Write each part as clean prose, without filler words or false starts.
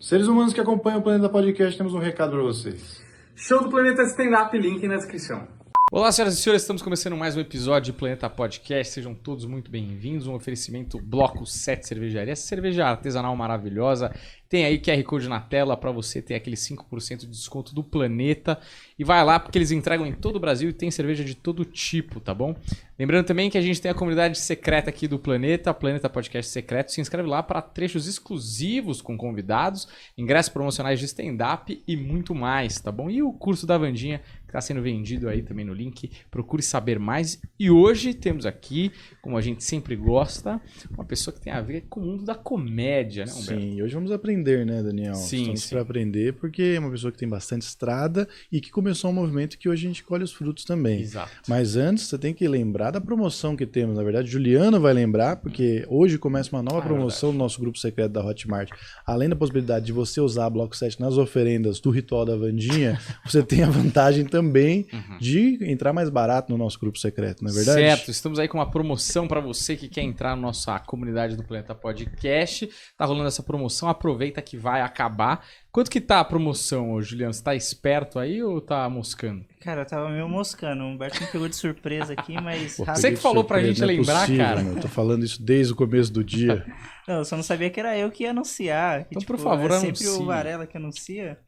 Seres humanos que acompanham o Planeta Podcast, temos um recado para vocês. Show do Planeta Stand-Up, link na descrição. Olá, senhoras e senhores, estamos começando mais um episódio de Planeta Podcast. Sejam todos muito bem-vindos. Um oferecimento Bloco 7 Cervejaria. Essa cerveja artesanal maravilhosa. Tem aí QR Code na tela para você ter aquele 5% de desconto do Planeta. E vai lá porque eles entregam em todo o Brasil e tem cerveja de todo tipo, tá bom? Lembrando também que a gente tem a comunidade secreta aqui do Planeta, Planeta Podcast Secreto. Se inscreve lá para trechos exclusivos com convidados, ingressos promocionais de stand-up e muito mais, tá bom? E o curso da Vandinha, que está sendo vendido aí também no link. Procure saber mais. E hoje temos aqui, como a gente sempre gosta, uma pessoa que tem a ver com o mundo da comédia, né, Humberto? Sim, hoje vamos aprender, né, Daniel? Sim, Estamos para aprender porque é uma pessoa que tem bastante estrada e que começou um movimento que hoje a gente colhe os frutos também. Exato. Mas antes, você tem que lembrar da promoção que temos. Na verdade, Juliano vai lembrar, porque hoje começa uma nova promoção no nosso grupo secreto da Hotmart. Além da possibilidade de você usar a Bloco 7 nas oferendas do Ritual da Vandinha, você tem a vantagem também de entrar mais barato no nosso grupo secreto, não é verdade? Certo, estamos aí com uma promoção para você que quer entrar na nossa comunidade do Planeta Podcast. Tá rolando essa promoção, aproveita que vai acabar. Quanto que tá a promoção, ô, Juliano? Você tá esperto aí ou tá moscando? Cara, eu tava meio moscando. O Humberto me pegou de surpresa aqui, mas... Pô, Você que falou pra gente não é lembrar, possível, cara. meu. Eu tô falando isso desde o começo do dia. Não, eu só não sabia que era eu que ia anunciar. Que, Então, por favor, é sempre anuncie. o Varela que anuncia.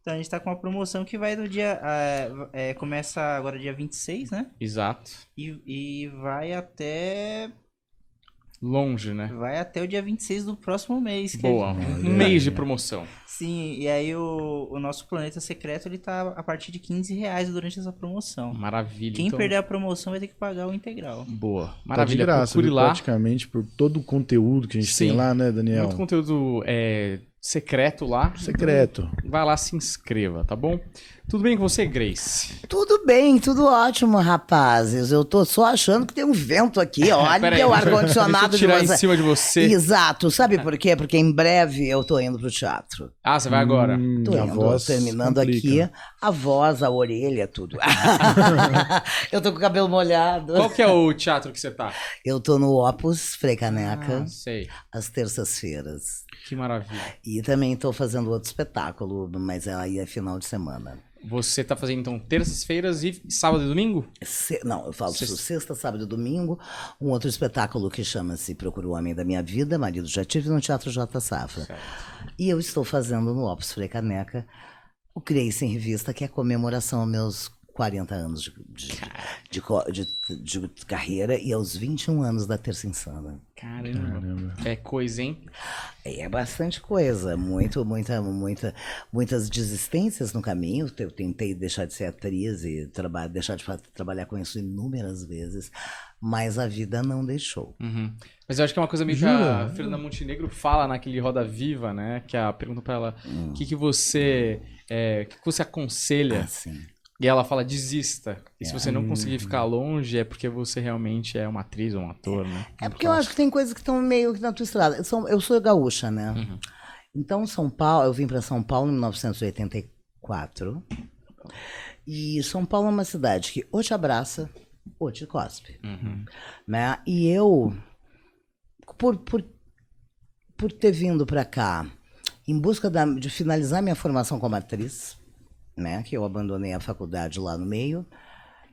Então a gente tá com uma promoção que vai do dia... começa agora dia 26, né? Exato. E vai até... Longe, né? Vai até o dia 26 do próximo mês. Boa, É... um mês de promoção. Sim, e aí o nosso Planeta Secreto, ele tá a partir de R$15 durante essa promoção. Maravilha. Quem então... perder a promoção vai ter que pagar o integral. Boa. Maravilha, Maravilha. de graça, Procure lá. praticamente por todo o conteúdo que a gente Sim. tem lá, né, Daniel? Muito conteúdo secreto lá. Secreto. Então, vai lá, se inscreva, tá bom? Tudo bem com você, Grace? Tudo bem, tudo ótimo, rapazes. Eu tô só achando que tem um vento aqui. Olha Peraí, o ar-condicionado deixa eu tirar de você. em cima de você. Exato. Sabe por quê? Porque em breve eu tô indo pro teatro. Ah, você vai agora? Tô a indo, voz terminando complica. aqui. A voz, a orelha, tudo. Eu tô com o cabelo molhado. Qual que é o teatro que você tá? Eu tô no Opus Frei Caneca, Sei. às terças-feiras. Que maravilha. E também tô fazendo outro espetáculo, mas aí é final de semana. Você tá fazendo, então, terças-feiras e sábado e domingo? Não, eu faço sexta, sábado e domingo. Um outro espetáculo que chama-se Procura o Homem da Minha Vida, Marido Já Tive, no Teatro J. Safra. Certo. E eu estou fazendo no Opus Frei Caneca o Criei-se em Revista, que é a comemoração aos meus 40 anos de carreira e aos 21 anos da Terça Insana. Caramba. É coisa, hein? É bastante coisa, muitas desistências no caminho. Eu tentei deixar de ser atriz e deixar de trabalhar com isso inúmeras vezes, mas a vida não deixou. Uhum. Mas eu acho que é uma coisa meio que a Fernanda Montenegro fala naquele Roda Viva, né? Que a pergunta pra ela, o que você aconselha? Ah, sim. E ela fala, desista. E se você não conseguir ficar longe, é porque você realmente é uma atriz ou um ator, né? É porque eu acho que tem coisas que estão meio que na tua estrada. Eu sou gaúcha, né? Uhum. Então, São Paulo, eu vim para São Paulo em 1984. E São Paulo é uma cidade que ou te abraça ou te cospe. Uhum. Né? E eu, por ter vindo para cá em busca de finalizar minha formação como atriz, né, que eu abandonei a faculdade lá no meio,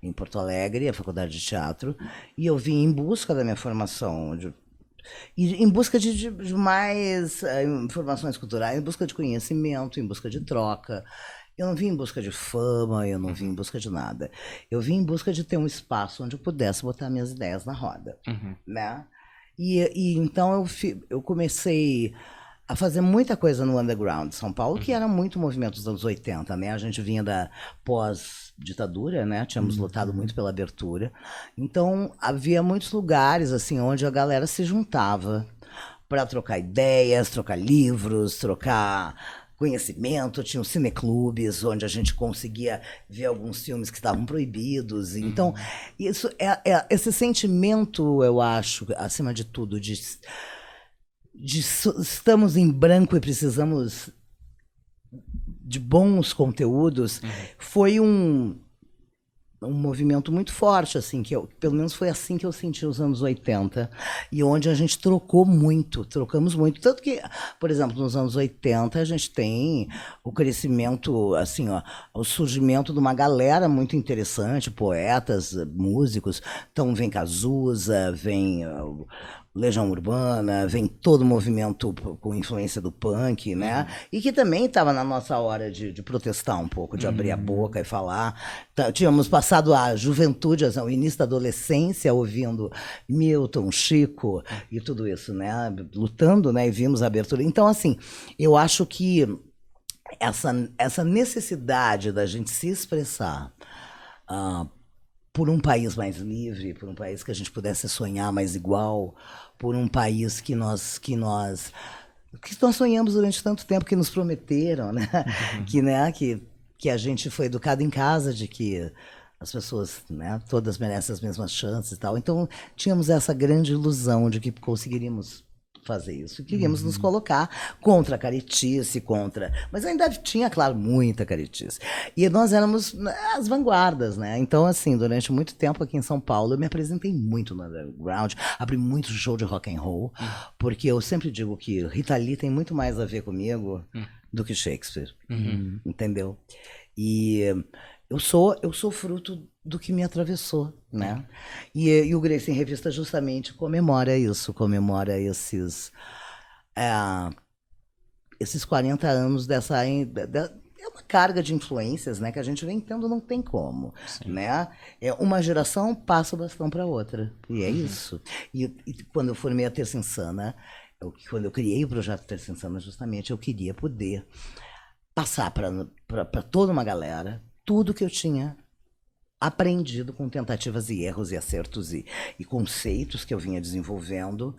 em Porto Alegre, a faculdade de teatro, e eu vim em busca da minha formação, em busca de mais informações culturais, em busca de conhecimento, em busca de troca. Eu não vim em busca de fama, eu não vim em busca de nada. Eu vim em busca de ter um espaço onde eu pudesse botar minhas ideias na roda, né? E então eu comecei a fazer muita coisa no underground de São Paulo, que era muito movimento dos anos 80, né? A gente vinha da pós-ditadura, né? Tínhamos lutado muito pela abertura. Então, havia muitos lugares, assim, onde a galera se juntava para trocar ideias, trocar livros, trocar conhecimento. Tinha os cineclubes, onde a gente conseguia ver alguns filmes que estavam proibidos. Então, isso esse sentimento, eu acho, acima de tudo, de estamos em branco e precisamos de bons conteúdos, foi um um movimento muito forte, assim, pelo menos foi assim que eu senti os anos 80, e onde a gente trocamos muito. Tanto que, por exemplo, nos anos 80 a gente tem o crescimento, assim, ó, o surgimento de uma galera muito interessante, poetas, músicos. Então vem Cazuza, vem Legião Urbana, vem todo o movimento com influência do punk, né? E que também estava na nossa hora de protestar um pouco, de abrir a boca e falar. Tínhamos passado a juventude, o início da adolescência, ouvindo Milton, Chico e tudo isso, né? Lutando, né? E vimos a abertura. Então, assim, eu acho que essa necessidade da gente se expressar por um país mais livre, por um país que a gente pudesse sonhar mais igual, por um país que nós sonhamos durante tanto tempo, que nos prometeram, né? Que a gente foi educado em casa de que as pessoas, né, todas merecem as mesmas chances e tal. Então, tínhamos essa grande ilusão de que conseguiríamos fazer isso. Queríamos nos colocar contra a caretice, mas ainda tinha, claro, muita caretice. E nós éramos as vanguardas, né? Então, assim, durante muito tempo aqui em São Paulo, eu me apresentei muito no underground, abri muito show de rock and roll, porque eu sempre digo que Rita Lee tem muito mais a ver comigo do que Shakespeare. Entendeu? E eu sou fruto do que me atravessou, né? E o Grace em Revista justamente comemora isso, comemora esses 40 anos dessa... É uma carga de influências, né, que a gente vem tendo, não tem como, né? Uma geração passa o bastão para outra, e é isso. E quando eu formei a Terça Insana, quando eu criei o projeto Terça Insana, justamente, eu queria poder passar para toda uma galera tudo que eu tinha aprendido com tentativas e erros e acertos e conceitos que eu vinha desenvolvendo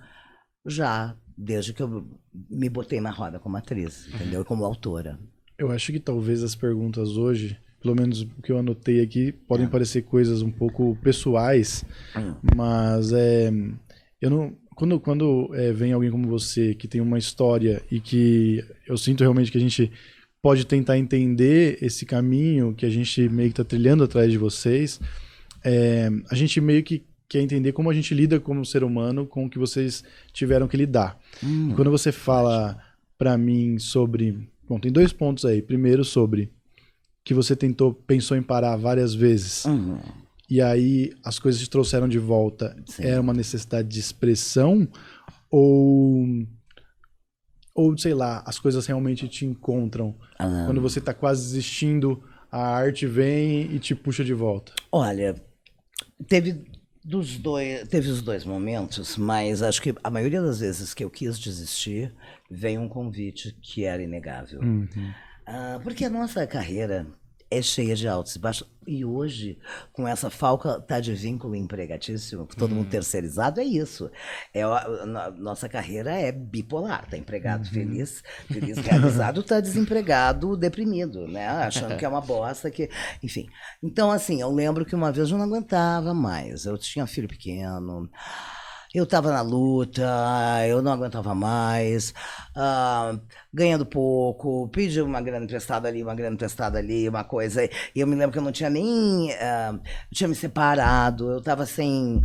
já desde que eu me botei na roda como atriz, entendeu? Como autora. Eu acho que talvez as perguntas hoje, pelo menos o que eu anotei aqui, podem parecer coisas um pouco pessoais, mas eu não... Quando vem alguém como você, que tem uma história e que eu sinto realmente que a gente pode tentar entender esse caminho que a gente meio que está trilhando atrás de vocês, a gente meio que quer entender como a gente lida como ser humano com o que vocês tiveram que lidar. E quando você fala para mim sobre... Bom, tem 2 pontos aí. Primeiro, sobre que você pensou em parar várias vezes. E aí as coisas te trouxeram de volta. Sim. Era uma necessidade de expressão ou, sei lá, as coisas realmente te encontram? Quando você está quase desistindo, a arte vem e te puxa de volta. Olha, teve os 2 momentos, mas acho que a maioria das vezes que eu quis desistir, veio um convite que era inegável. Porque a nossa carreira é cheia de altos e baixos. E hoje, com essa falta de vínculo empregatício, todo mundo terceirizado, é isso. Nossa carreira é bipolar. Tá empregado feliz realizado, tá desempregado deprimido, né? Achando que é uma bosta. Enfim. Então, assim, eu lembro que uma vez eu não aguentava mais. Eu tinha filho pequeno. Eu estava na luta, eu não aguentava mais, ganhando pouco, pedi uma grana emprestada ali, uma coisa. E eu me lembro que eu não tinha nem... tinha me separado, eu estava sem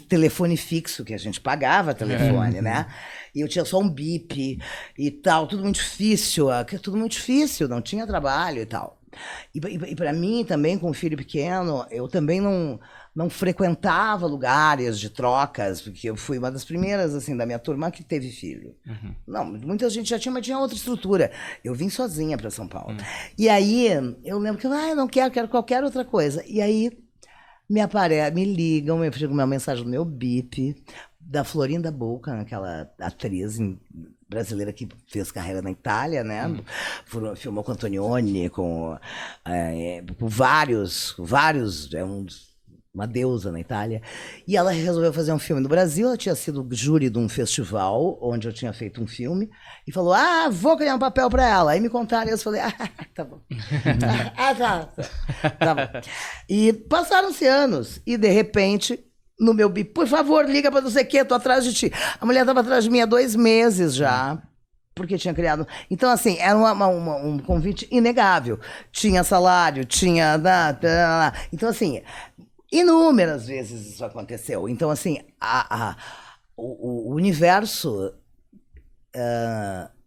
telefone fixo, que a gente pagava telefone, né? E eu tinha só um bip e tal, tudo muito difícil, não tinha trabalho e tal. E para mim também, com um filho pequeno, eu também não frequentava lugares de trocas, porque eu fui uma das primeiras, assim, da minha turma que teve filho. Não, muita gente já tinha, mas tinha outra estrutura. Eu vim sozinha para São Paulo. E aí, eu lembro que eu não quero qualquer outra coisa. E aí, me ligam, eu chego uma mensagem no meu bip, da Florinda Bolkan, aquela atriz brasileira que fez carreira na Itália, né? Filmou com Antonioni, com vários, uma deusa na Itália. E ela resolveu fazer um filme no Brasil. Ela tinha sido júri de um festival onde eu tinha feito um filme e falou: vou criar um papel para ela. Aí me contaram e eu falei: tá bom. Tá bom. E passaram-se anos e de repente, no meu bip, por favor, liga para não sei o quê, tô atrás de ti. A mulher estava atrás de mim há 2 meses já. porque tinha criado. Então, assim, era um convite inegável. Tinha salário, tinha. Então, assim, inúmeras vezes isso aconteceu. Então, assim, o universo,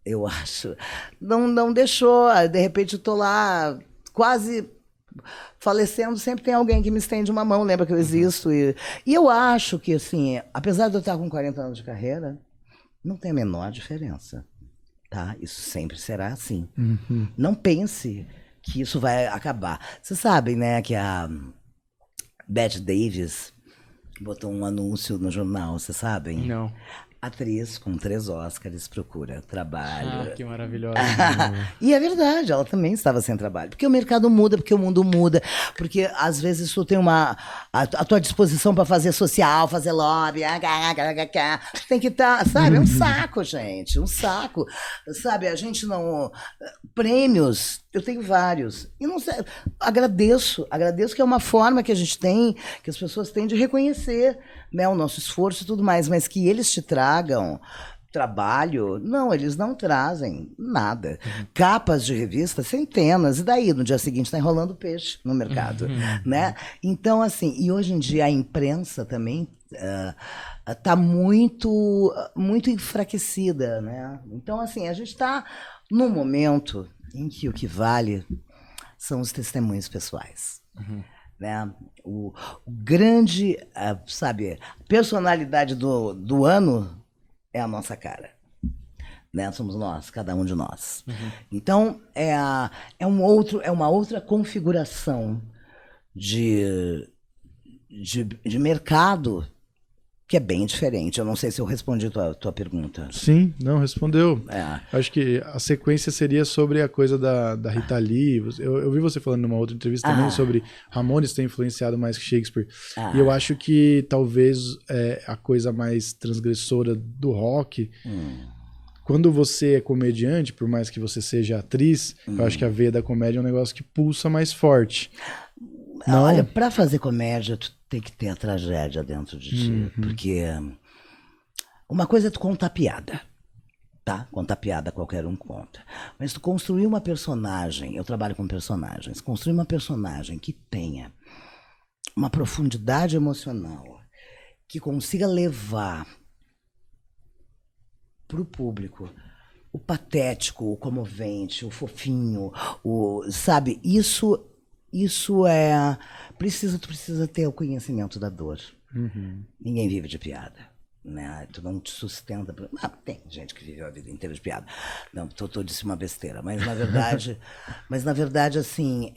eu acho, não deixou. De repente, eu tô lá quase falecendo, sempre tem alguém que me estende uma mão, lembra que eu existo. E eu acho que, assim, apesar de eu estar com 40 anos de carreira, não tem a menor diferença. Tá? Isso sempre será assim. Não pense que isso vai acabar. Vocês sabem, né, que a Bette Davis botou um anúncio no jornal, vocês sabem? Não. Atriz com 3 Oscars procura trabalho. Que maravilhosa. E é verdade, ela também estava sem trabalho. Porque o mercado muda, porque o mundo muda, porque às vezes tu tem a tua disposição para fazer social, fazer lobby, tem que estar, sabe? É um saco, gente, um saco. Sabe, a gente não... Prêmios, eu tenho vários. E não sei, agradeço que é uma forma que a gente tem, que as pessoas têm de reconhecer, né, o nosso esforço e tudo mais, mas que eles te tragam trabalho, não, eles não trazem nada. Capas de revista, centenas, e daí no dia seguinte está enrolando peixe no mercado, né? Então, assim, e hoje em dia a imprensa também está muito enfraquecida, né? Então, assim, a gente está num momento em que o que vale são os testemunhos pessoais. Né? O grande, sabe, personalidade do ano é a nossa cara. Né? Somos nós, cada um de nós. Então, é uma outra configuração de mercado que é bem diferente. Eu não sei se eu respondi a tua pergunta. Sim, não, respondeu. É. Acho que a sequência seria sobre a coisa da Rita Lee. Eu vi você falando numa outra entrevista também sobre Ramones ter influenciado mais que Shakespeare. E eu acho que talvez a coisa mais transgressora do rock... Quando você é comediante, por mais que você seja atriz, eu acho que a veia da comédia é um negócio que pulsa mais forte. Não? Olha, pra fazer comédia, tu tem que ter a tragédia dentro de ti. Porque uma coisa é tu contar piada, tá? Contar piada qualquer um conta. Mas tu construir uma personagem, eu trabalho com personagens, construir uma personagem que tenha uma profundidade emocional, que consiga levar pro público o patético, o comovente, o fofinho, sabe? Isso tu precisa ter o conhecimento da dor. Ninguém vive de piada, né? Tu não te sustenta. Tem gente que vive a vida inteira de piada. Não, tô disse uma besteira, mas na verdade, assim,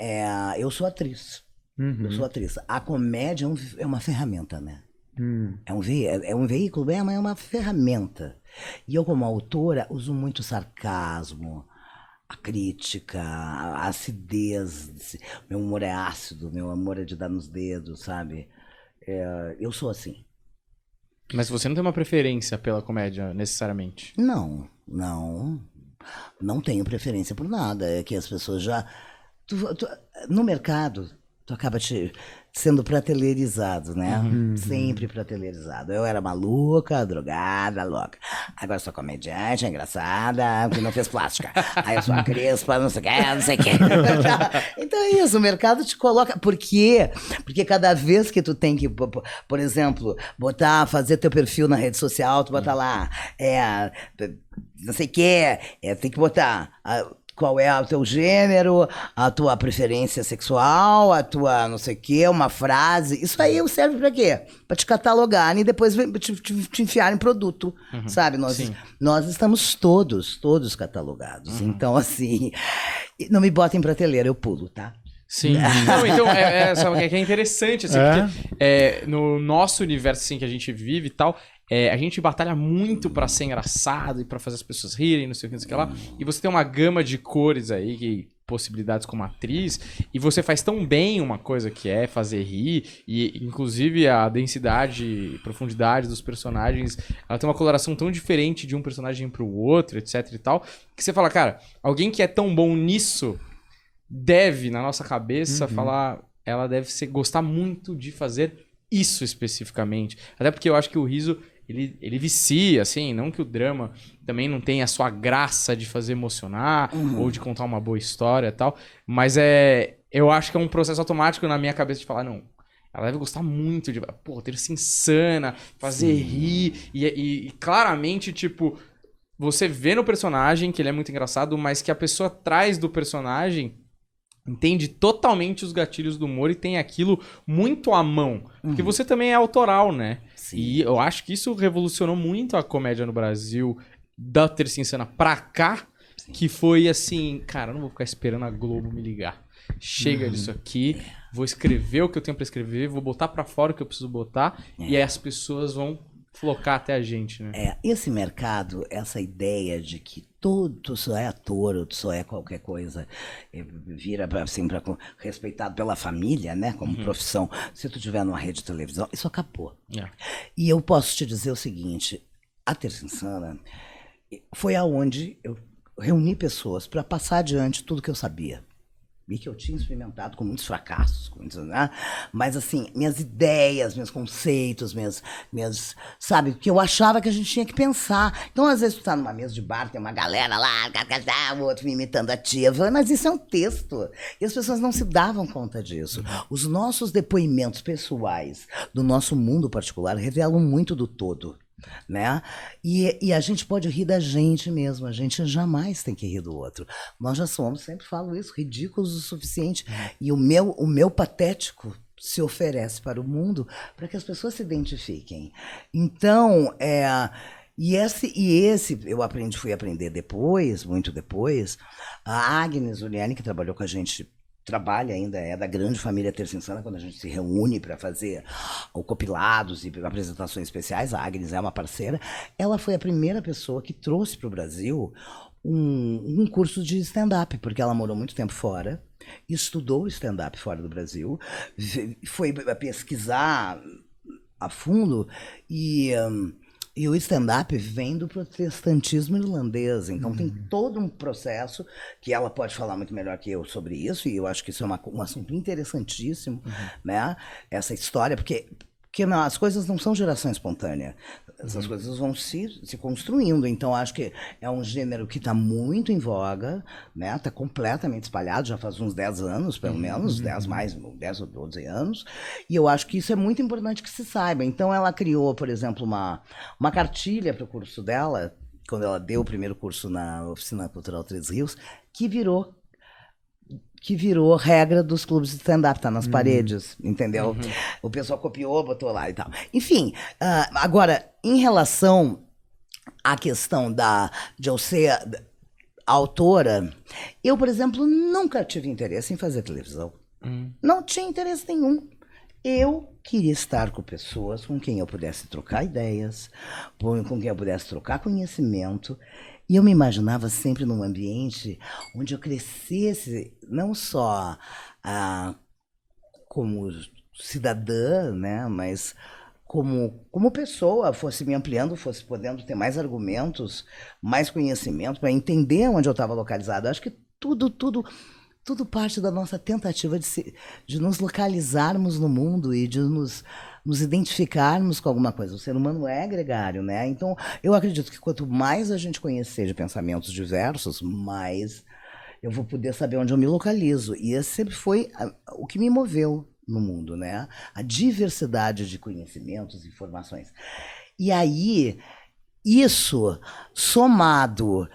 eu sou atriz. Eu sou atriz. A comédia é uma ferramenta, né? É um veículo, mas é uma ferramenta. E eu, como autora, uso muito sarcasmo, a crítica, a acidez. Meu humor é ácido, meu amor é de dar nos dedos, sabe? Eu sou assim. Mas você não tem uma preferência pela comédia, necessariamente? Não tenho preferência por nada. É que as pessoas já... no mercado, tu acaba sendo prateleirizado, né? Sempre prateleirizado. Eu era maluca, drogada, louca. Agora eu sou comediante, engraçada, que não fez plástica. Aí eu sou a crespa, não sei o que. Então é isso, o mercado te coloca... Por quê? Porque cada vez que tu tem que, por exemplo, fazer teu perfil na rede social, tu bota lá, não sei o que, tem que botar... Qual é o teu gênero, a tua preferência sexual, a tua não sei o quê, uma frase. Isso aí serve pra quê? Pra te catalogar e depois te enfiar em produto, sabe? Nós estamos todos catalogados. Então, assim, não me bota em prateleira, eu pulo, tá? Sim. Não, então, sabe, que é interessante, assim, porque no nosso universo, assim, que a gente vive e tal... a gente batalha muito pra ser engraçado e pra fazer as pessoas rirem, não sei o que lá. E você tem uma gama de cores aí, possibilidades como atriz, e você faz tão bem uma coisa que é fazer rir, e inclusive a densidade e profundidade dos personagens, ela tem uma coloração tão diferente de um personagem pro outro, etc e tal, que você fala, cara, alguém que é tão bom nisso deve, na nossa cabeça, falar, ela deve gostar muito de fazer isso especificamente. Até porque eu acho que o riso ele vicia, assim, não que o drama também não tenha a sua graça de fazer emocionar ou de contar uma boa história e tal, mas eu acho que é um processo automático na minha cabeça de falar, não, ela deve gostar muito de, pô, ter-se insana, fazer rir, e claramente, tipo, você vê no personagem que ele é muito engraçado, mas que a pessoa atrás do personagem entende totalmente os gatilhos do humor e tem aquilo muito à mão. Porque você também é autoral, né? Sim. E eu acho que isso revolucionou muito a comédia no Brasil, da Terça Insana pra cá, que foi assim, cara, eu não vou ficar esperando a Globo me ligar. Chega disso aqui, vou escrever o que eu tenho pra escrever, vou botar pra fora o que eu preciso botar, e aí as pessoas vão flocar até a gente, né? Esse mercado, essa ideia de que tu só é ator, ou tu só é qualquer coisa, vira assim, respeitado pela família, né, como profissão, se tu tiver numa rede de televisão, isso acabou. E eu posso te dizer o seguinte, a Terça Insana foi aonde eu reuni pessoas para passar adiante tudo que eu sabia. E que eu tinha experimentado com muitos fracassos, né? Mas assim, minhas ideias, meus conceitos, minhas, sabe, que eu achava que a gente tinha que pensar. Então, às vezes, tu tá numa mesa de bar, tem uma galera lá, o outro me imitando a tia, mas isso é um texto. E as pessoas não se davam conta disso. Os nossos depoimentos pessoais do nosso mundo particular revelam muito do todo. Né? E a gente pode rir da gente mesmo, a gente jamais tem que rir do outro. Nós já somos, sempre falo isso, ridículos o suficiente. E o meu patético se oferece para o mundo para que as pessoas se identifiquem. Então, esse eu fui aprender depois, muito depois. A Agnes Uliani, que trabalhou com a gente, trabalha ainda, é da grande família Terça Insana, quando a gente se reúne para fazer compilados e apresentações especiais. A Agnes é uma parceira. Ela foi a primeira pessoa que trouxe para o Brasil um curso de stand-up, porque ela morou muito tempo fora, estudou stand-up fora do Brasil, foi pesquisar a fundo e o stand-up vem do protestantismo irlandês, então tem todo um processo que ela pode falar muito melhor que eu sobre isso, e eu acho que isso é um assunto interessantíssimo, né? Essa história, porque as coisas não são geração espontânea, essas coisas vão se construindo, então acho que é um gênero que está muito em voga, né? Está completamente espalhado, já faz uns 10 anos, pelo menos, 10 ou 12 anos, e eu acho que isso é muito importante que se saiba. Então ela criou, por exemplo, uma cartilha para o curso dela, quando ela deu o primeiro curso na Oficina Cultural Três Rios, que virou regra dos clubes de stand-up, tá nas paredes, entendeu? O pessoal copiou, botou lá e tal. Enfim, agora, em relação à questão de eu ser autora, eu, por exemplo, nunca tive interesse em fazer televisão. Não tinha interesse nenhum. Eu queria estar com pessoas com quem eu pudesse trocar ideias, com quem eu pudesse trocar conhecimento. E eu me imaginava sempre num ambiente onde eu crescesse, não só como cidadã, né, mas como pessoa, fosse me ampliando, fosse podendo ter mais argumentos, mais conhecimento, para entender onde eu estava localizado. Acho que tudo parte da nossa tentativa de nos localizarmos no mundo e de nos identificarmos com alguma coisa. O ser humano é gregário, né? Então, eu acredito que quanto mais a gente conhecer de pensamentos diversos, mais eu vou poder saber onde eu me localizo. E esse sempre foi o que me moveu no mundo, né? A diversidade de conhecimentos e informações. E aí, isso somado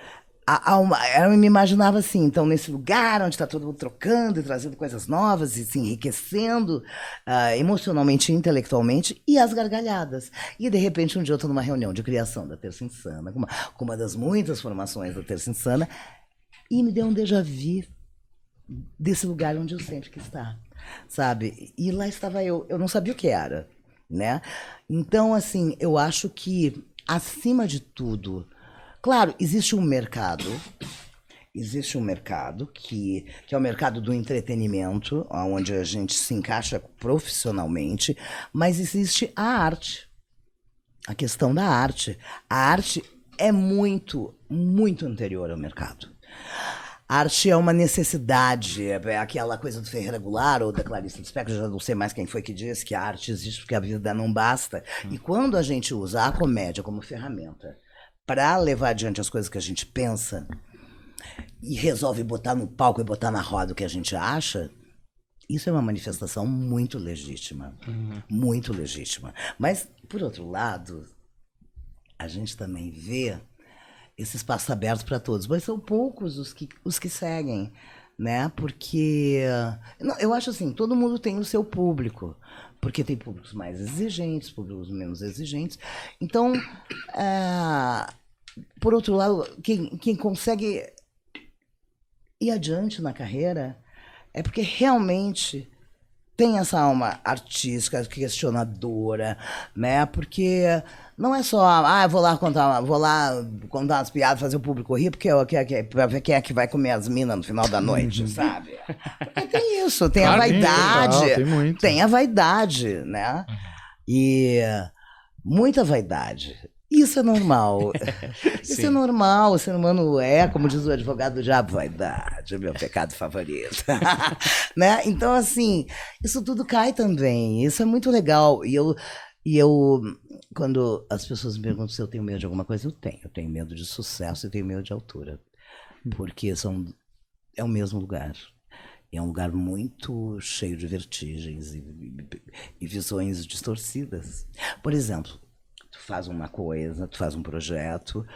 eu me imaginava assim, então, nesse lugar onde está todo mundo trocando e trazendo coisas novas e se enriquecendo emocionalmente e intelectualmente, e as gargalhadas. E, de repente, um dia eu estou numa reunião de criação da Terça Insana, com uma das muitas formações da Terça Insana, e me deu um déjà vu desse lugar onde eu sempre quis estar, sabe? E lá estava eu não sabia o que era, né? Então, assim, eu acho que, acima de tudo, claro, existe um mercado que é o mercado do entretenimento, onde a gente se encaixa profissionalmente, mas existe a arte, a questão da arte. A arte é muito, muito anterior ao mercado. arte é uma necessidade, é aquela coisa do Ferreira Goulart ou da Clarice Lispector, eu já não sei mais quem foi que disse que a arte existe porque a vida não basta. E quando a gente usa a comédia como ferramenta para levar adiante as coisas que a gente pensa e resolve botar no palco e botar na roda o que a gente acha, isso é uma manifestação muito legítima. Muito legítima. Mas, por outro lado, a gente também vê esse espaço aberto para todos, mas são poucos os que seguem, né? Porque eu acho assim, todo mundo tem o seu público, porque tem públicos mais exigentes, públicos menos exigentes. Então, por outro lado, quem consegue ir adiante na carreira é porque realmente tem essa alma artística, questionadora, né? Porque não é só, vou lá contar umas piadas, fazer o público rir, porque pra ver quem é que vai comer as minas no final da noite, sabe? Porque tem isso, tem Claro, a vaidade, tem muito. tem a vaidade, né? E muita vaidade. Isso é normal. Isso é normal. O ser humano como diz o advogado do diabo, vaidade, é meu pecado favorito. Né? Então, assim, isso tudo cai também. Isso é muito legal. E eu, quando as pessoas me perguntam se eu tenho medo de alguma coisa, eu tenho. Eu tenho medo de sucesso e tenho medo de altura. Porque é o mesmo lugar. É um lugar muito cheio de vertigens e visões distorcidas. Por exemplo, tu faz uma coisa, tu faz um projeto,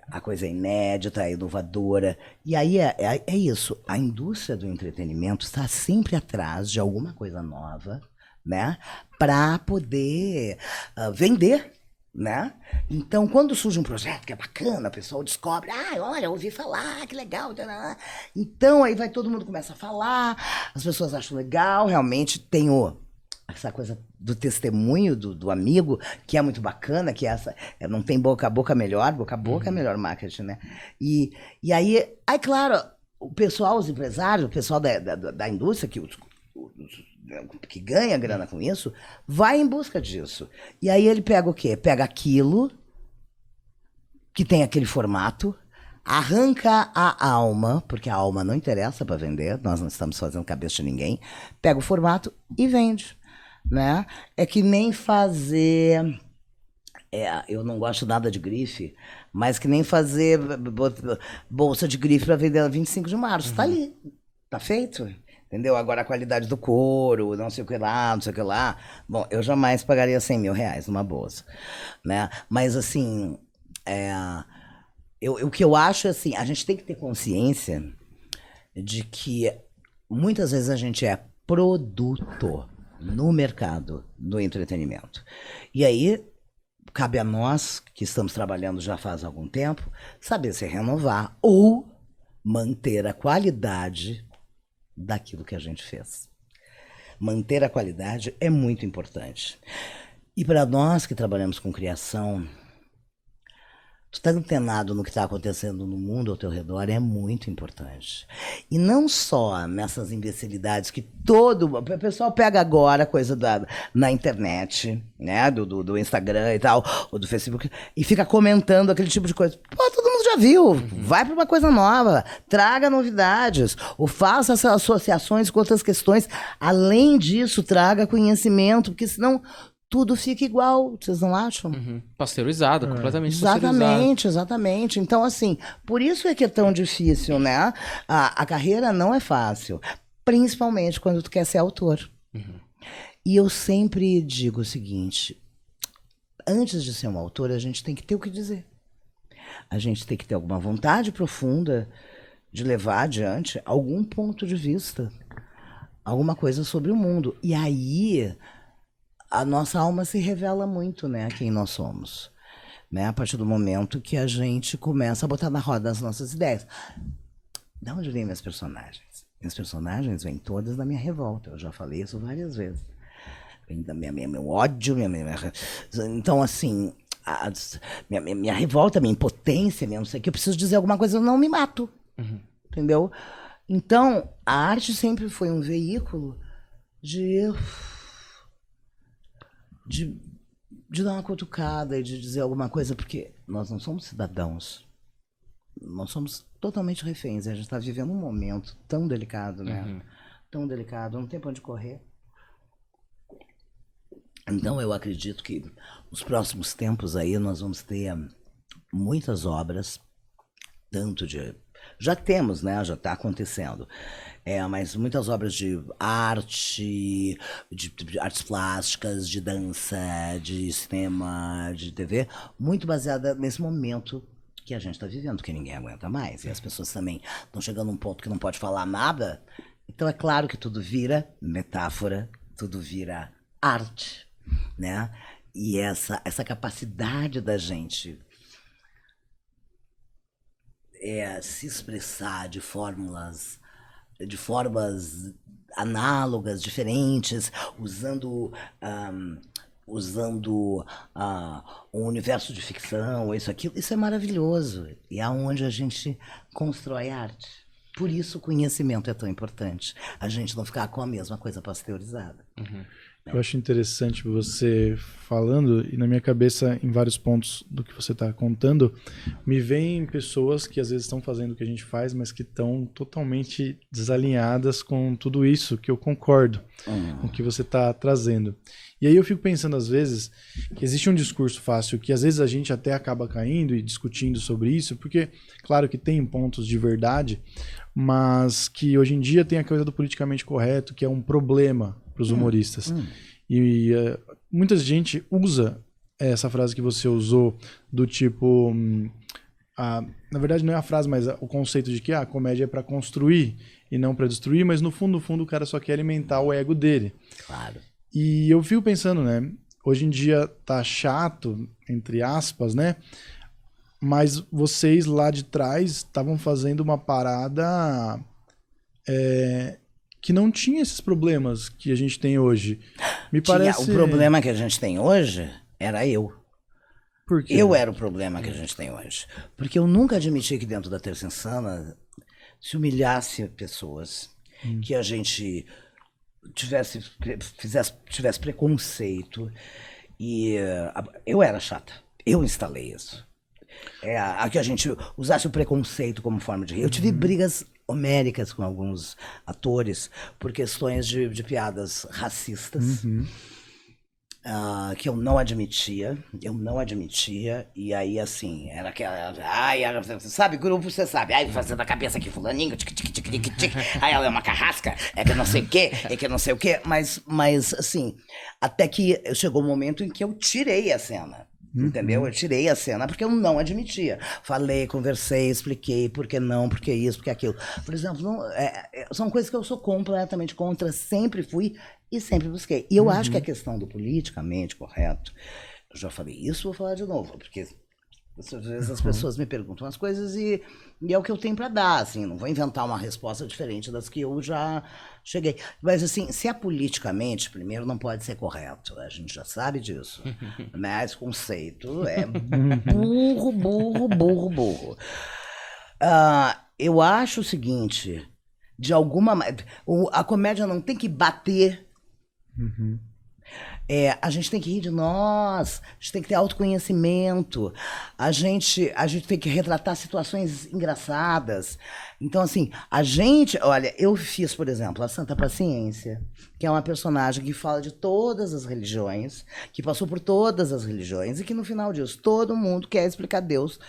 a coisa é inédita, é inovadora. E aí é isso. A indústria do entretenimento está sempre atrás de alguma coisa nova, né? Para poder vender, né? Então, quando surge um projeto que é bacana, o pessoal descobre, olha, ouvi falar, que legal. Então, aí vai todo mundo começa a falar, as pessoas acham legal, realmente tem essa coisa do testemunho do amigo, que é muito bacana, que não tem boca a boca melhor, boca a boca é melhor marketing, né? E aí, claro, o pessoal, os empresários, o pessoal da indústria, que ganha grana com isso, vai em busca disso. E aí ele pega o quê? Pega aquilo que tem aquele formato, arranca a alma, porque a alma não interessa para vender, nós não estamos fazendo cabeça de ninguém, pega o formato e vende. Né? É que nem fazer, eu não gosto nada de grife, mas que nem fazer bolsa de grife para vender no 25 de março. Tá ali, tá feito, entendeu? Agora a qualidade do couro, não sei o que lá, não sei o que lá. Bom, eu jamais pagaria 100 mil reais numa bolsa, né? Mas assim, o que eu acho é assim, a gente tem que ter consciência de que muitas vezes a gente é produto no mercado do entretenimento. E aí, cabe a nós, que estamos trabalhando já faz algum tempo, saber se renovar ou manter a qualidade daquilo que a gente fez. Manter a qualidade é muito importante. E para nós que trabalhamos com criação, tu está antenado no que está acontecendo no mundo ao teu redor é muito importante. E não só nessas imbecilidades que o pessoal pega agora coisa na internet, né, do Instagram e tal, ou do Facebook, e fica comentando aquele tipo de coisa. Pô, todo mundo já viu. Vai para uma coisa nova, traga novidades, ou faça essas associações com outras questões. Além disso, traga conhecimento, porque senão tudo fica igual, vocês não acham? Pasteurizado, completamente Exatamente. Então, assim, por isso é que é tão difícil, né? A carreira não é fácil, principalmente quando tu quer ser autor. E eu sempre digo o seguinte, antes de ser um autor, a gente tem que ter o que dizer. A gente tem que ter alguma vontade profunda de levar adiante algum ponto de vista, alguma coisa sobre o mundo. E aí a nossa alma se revela muito, né, quem nós somos, né, a partir do momento que a gente começa a botar na roda as nossas ideias. De onde vêm minhas personagens? Minhas personagens vêm todas da minha revolta, eu já falei isso várias vezes. Vem da meu ódio, então assim, minha revolta, minha impotência, não sei o que, eu preciso dizer alguma coisa, eu não me mato, entendeu? Então, a arte sempre foi um veículo de dar uma cutucada e de dizer alguma coisa, porque nós não somos cidadãos. nós somos totalmente reféns. A gente está vivendo um momento tão delicado, né? Tão delicado, não tem pra onde correr. Então eu acredito que nos próximos tempos aí nós vamos ter muitas obras, tanto de... Já temos, né? Já está acontecendo. Mas muitas obras de arte, de artes plásticas, de dança, de cinema, de TV, muito baseada nesse momento que a gente está vivendo, que ninguém aguenta mais. E as pessoas também estão chegando a um ponto que não pode falar nada. Então é claro que tudo vira metáfora, tudo vira arte, né? E essa capacidade da gente se expressar de formas análogas, diferentes, usando um universo de ficção, isso, aquilo, isso é maravilhoso. E é onde a gente constrói arte. Por isso o conhecimento é tão importante. A gente não ficar com a mesma coisa pasteurizada. Eu acho interessante você falando, e na minha cabeça, em vários pontos do que você está contando, me vêm pessoas que às vezes estão fazendo o que a gente faz, mas que estão totalmente desalinhadas com tudo isso, que eu concordo com o que você está trazendo. E aí eu fico pensando, às vezes, que existe um discurso fácil que às vezes a gente até acaba caindo e discutindo sobre isso, porque, claro que tem pontos de verdade, mas que hoje em dia tem a coisa do politicamente correto, que é um problema para os humoristas. E muita gente usa essa frase que você usou, do tipo... na verdade não é a frase, mas o conceito de que a comédia é para construir e não para destruir, mas no fundo, o cara só quer alimentar o ego dele. Claro. E eu fico pensando, né? Hoje em dia tá chato, entre aspas, né? Mas vocês lá de trás estavam fazendo uma parada que não tinha esses problemas que a gente tem hoje. Me parece... O problema que a gente tem hoje era eu. Por quê? Eu era o problema que a gente tem hoje. Porque eu nunca admiti que dentro da Terça Insana se humilhasse pessoas, que a gente tivesse preconceito. E eu era chata. Eu instalei isso. Que a gente usasse o preconceito como forma de rir. Eu tive brigas homéricas com alguns atores por questões de piadas racistas. Que eu não admitia, e aí assim, era aquela, sabe, grupo, você sabe, fazendo a cabeça aqui, fulaninho, aí ela é uma carrasca, é que não sei o quê, mas assim, até que chegou um momento em que eu tirei a cena. Entendeu? Eu tirei a cena porque eu não admitia. Falei, conversei, expliquei por que não, por que isso, por que aquilo. Por exemplo, são coisas que eu sou completamente contra, sempre fui e sempre busquei. E eu acho que a questão do politicamente correto, eu já falei isso, vou falar de novo, porque às vezes as pessoas me perguntam as coisas e é o que eu tenho para dar, assim, não vou inventar uma resposta diferente das que eu já cheguei. Mas assim, se é politicamente, primeiro não pode ser correto, a gente já sabe disso, mas conceito é burro. Eu acho o seguinte, de alguma maneira, a comédia não tem que bater. A gente tem que rir de nós, a gente tem que ter autoconhecimento, a gente tem que retratar situações engraçadas. Então, assim, olha, eu fiz, por exemplo, a Santa Paciência, que é uma personagem que fala de todas as religiões, que passou por todas as religiões, e que no final disso, todo mundo quer explicar Deus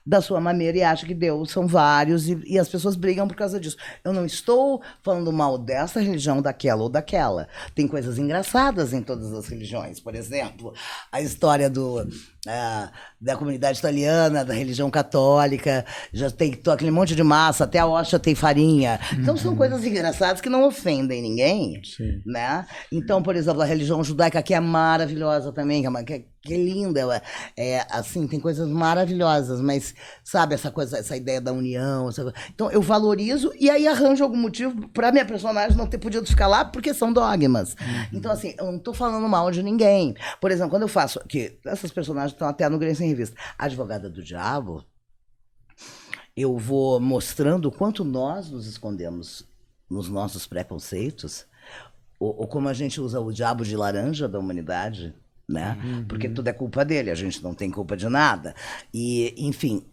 da sua maneira e acha que Deus são vários e as pessoas brigam por causa disso. Eu não estou falando mal dessa religião, daquela ou daquela. Tem coisas engraçadas em todas as religiões. Por exemplo, a história da comunidade italiana, da religião católica, já tem aquele monte de massa, até a hóstia tem farinha. Então são coisas engraçadas que não ofendem ninguém, né? Então, por exemplo, a religião judaica que é maravilhosa também, que é linda, assim, tem coisas maravilhosas, mas sabe, essa ideia da união, então eu valorizo e aí arranjo algum motivo para minha personagem não ter podido ficar lá porque são dogmas. Então, assim, eu não tô falando mal de ninguém. Por exemplo, quando eu faço, que essas personagens estão até no Grace em Revista, a Advogada do Diabo, eu vou mostrando o quanto nós nos escondemos nos nossos preconceitos, ou como a gente usa o diabo de laranja da humanidade, né? Porque tudo é culpa dele, a gente não tem culpa de nada. E, enfim,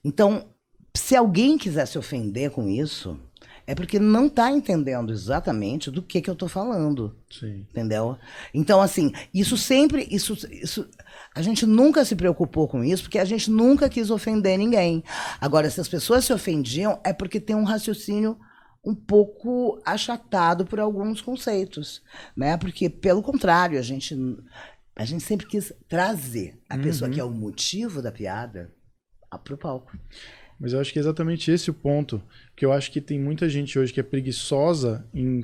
Então, se alguém quiser se ofender com isso, é porque não está entendendo exatamente do que eu estou falando. Sim. Entendeu? Então, assim, isso sempre... a gente nunca se preocupou com isso, porque a gente nunca quis ofender ninguém. Agora, se as pessoas se ofendiam, é porque tem um raciocínio um pouco achatado por alguns conceitos, né? Porque, pelo contrário, a gente sempre quis trazer a pessoa que é o motivo da piada para o palco. Mas eu acho que é exatamente esse o ponto, que eu acho que tem muita gente hoje que é preguiçosa em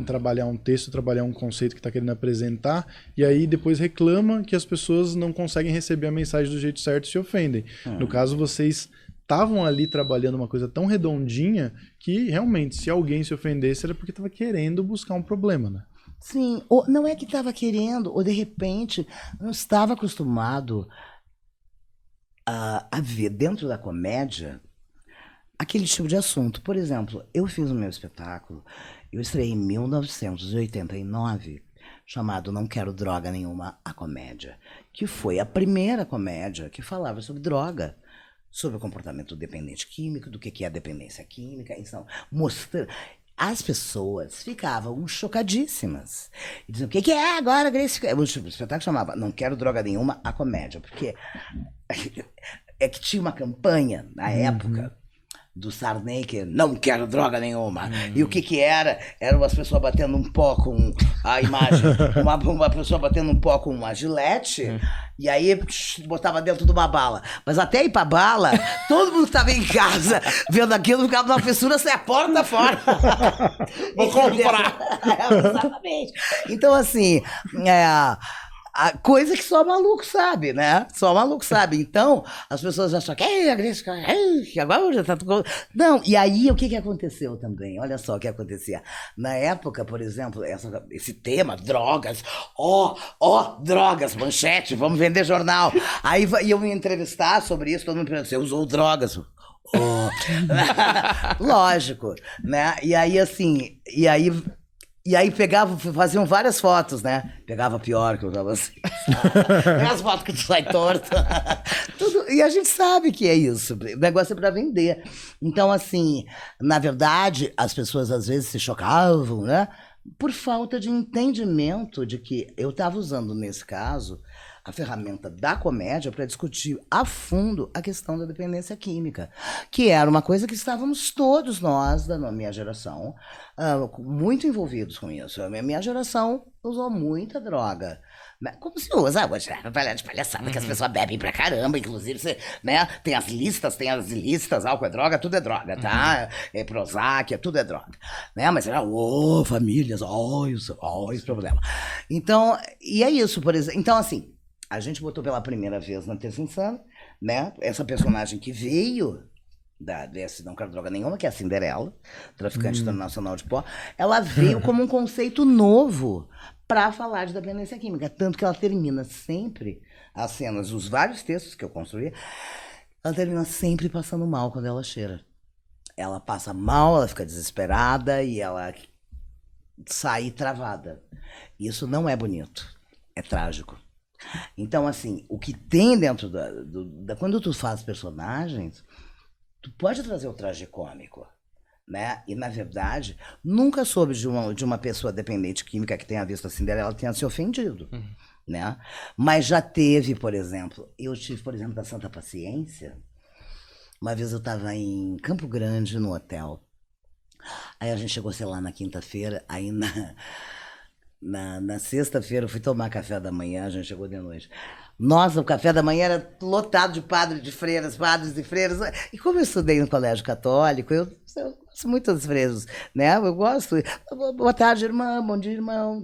trabalhar um texto, trabalhar um conceito que está querendo apresentar, e aí depois reclama que as pessoas não conseguem receber a mensagem do jeito certo e se ofendem. No caso, vocês estavam ali trabalhando uma coisa tão redondinha que realmente, se alguém se ofendesse, era porque estava querendo buscar um problema, né? Sim, ou não é que estava querendo, ou de repente não estava acostumado a ver dentro da comédia aquele tipo de assunto. Por exemplo, eu fiz o meu espetáculo, eu estreiei em 1989, chamado Não Quero Droga Nenhuma, a Comédia, que foi a primeira comédia que falava sobre droga, sobre o comportamento dependente químico, do que é a dependência química, então, mostrando... As pessoas ficavam chocadíssimas. E diziam, o que é agora, Grace? O espetáculo chamava Não Quero Droga Nenhuma, a Comédia, porque é que tinha uma campanha, na época, do Sarney, que não quero droga nenhuma. E o que era? Eram as pessoas batendo um pó com a imagem, uma pessoa batendo um pó com uma gilete, e aí botava dentro de uma bala. Mas até ir pra bala, todo mundo que estava em casa vendo aquilo ficava numa fissura sem a porta fora. Vou comprar! Exatamente. Então, assim, a coisa que só maluco sabe, né? Só maluco sabe. Então, as pessoas acham que agora já tá tudo... Não, e aí o que aconteceu também? Olha só o que acontecia. Na época, por exemplo, esse tema, drogas, drogas, manchete, vamos vender jornal. Aí iam me entrevistar sobre isso, todo mundo perguntou, você usou drogas? Lógico, né? E aí, assim, e aí faziam várias fotos, né? Pegava pior que eu usava assim. As fotos que tu sai torto. Tudo, e a gente sabe que é isso. O negócio é pra vender. Então, assim, na verdade, as pessoas às vezes se chocavam, né? Por falta de entendimento de que eu estava usando, nesse caso, a ferramenta da comédia para discutir a fundo a questão da dependência química, que era uma coisa que estávamos todos nós, da minha geração, muito envolvidos com isso. A minha geração usou muita droga. Como se usa hoje, né? De palhaçada, que as pessoas bebem pra caramba, inclusive, você, né? Tem as listas, álcool é droga, tudo é droga, tá? É Prozac, tudo é droga, né? Mas era, famílias, esse problema. Então, e é isso, por exemplo. Então, assim, a gente botou pela primeira vez na Terça Insana, né? Essa personagem que veio desse Não Quero Droga Nenhuma, que é a Cinderela, traficante internacional de pó, ela veio como um conceito novo para falar de dependência química. Tanto que ela termina sempre, as cenas, os vários textos que eu construí, ela termina sempre passando mal quando ela cheira. Ela passa mal, ela fica desesperada e ela sai travada. Isso não é bonito, é trágico. Então, assim, o que tem dentro quando tu faz personagens, tu pode trazer o tragicômico, né? E, na verdade, nunca soube de uma pessoa dependente química que tenha visto a Cinderela tenha se ofendido, né? Mas já teve, por exemplo, da Santa Paciência, uma vez eu estava em Campo Grande, no hotel, aí a gente chegou, sei lá, na quinta-feira, aí na sexta-feira eu fui tomar café da manhã, a gente chegou de noite. Nossa, o café da manhã era lotado de padres e freiras. E como eu estudei no colégio católico, eu gosto muito dos freiros, né? Eu gosto. Boa tarde, irmã, bom dia, irmão,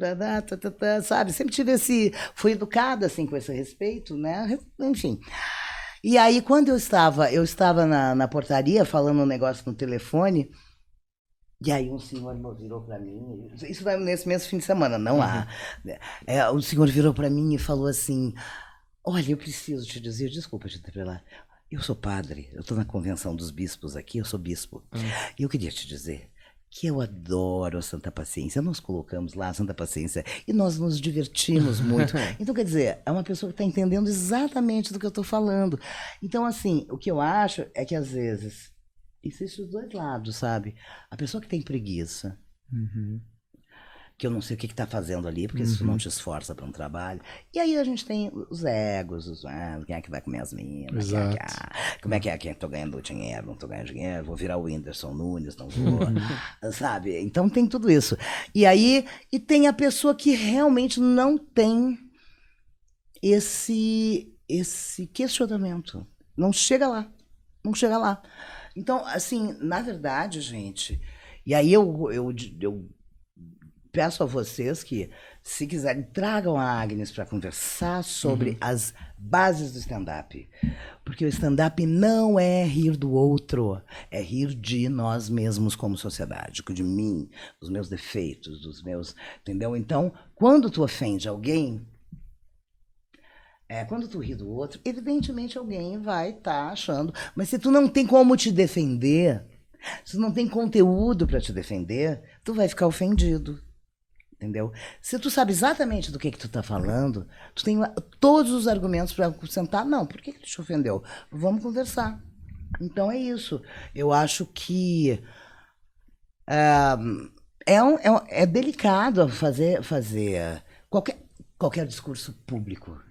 sabe? Sempre tive fui educada assim com esse respeito, né? Enfim. E aí, quando eu estava na portaria falando um negócio no telefone, e aí um senhor virou para mim, isso vai nesse mesmo fim de semana, não há. O senhor virou para mim e falou assim, olha, eu preciso te dizer, desculpa te interpelar, eu sou padre, eu estou na convenção dos bispos aqui, eu sou bispo, e eu queria te dizer que eu adoro a Santa Paciência. Nós colocamos lá a Santa Paciência e nós nos divertimos muito. Então, quer dizer, é uma pessoa que está entendendo exatamente do que eu estou falando. Então, assim, o que eu acho é que às vezes existe os dois lados, sabe? A pessoa que tem preguiça, que eu não sei o que está fazendo ali, porque isso não te esforça para um trabalho. E aí a gente tem os egos, quem é que vai comer as minas, como é que estou ganhando dinheiro, não estou ganhando dinheiro, vou virar o Whindersson Nunes, não vou, sabe? Então tem tudo isso. E aí, e tem a pessoa que realmente não tem esse questionamento. Não chega lá. Então, assim, na verdade, gente, e aí eu peço a vocês que, se quiserem, tragam a Agnes para conversar sobre as bases do stand-up. Porque o stand-up não é rir do outro, é rir de nós mesmos como sociedade, de mim, dos meus defeitos, dos meus... Entendeu? Então, quando tu ofende alguém, quando tu ri do outro, evidentemente alguém vai estar achando... Mas se tu não tem como te defender, se tu não tem conteúdo para te defender, tu vai ficar ofendido. Entendeu? Se tu sabe exatamente do que tu tá falando, tu tem todos os argumentos para sentar. Não, por que tu te ofendeu? Vamos conversar. Então é isso. Eu acho que é delicado fazer qualquer discurso público.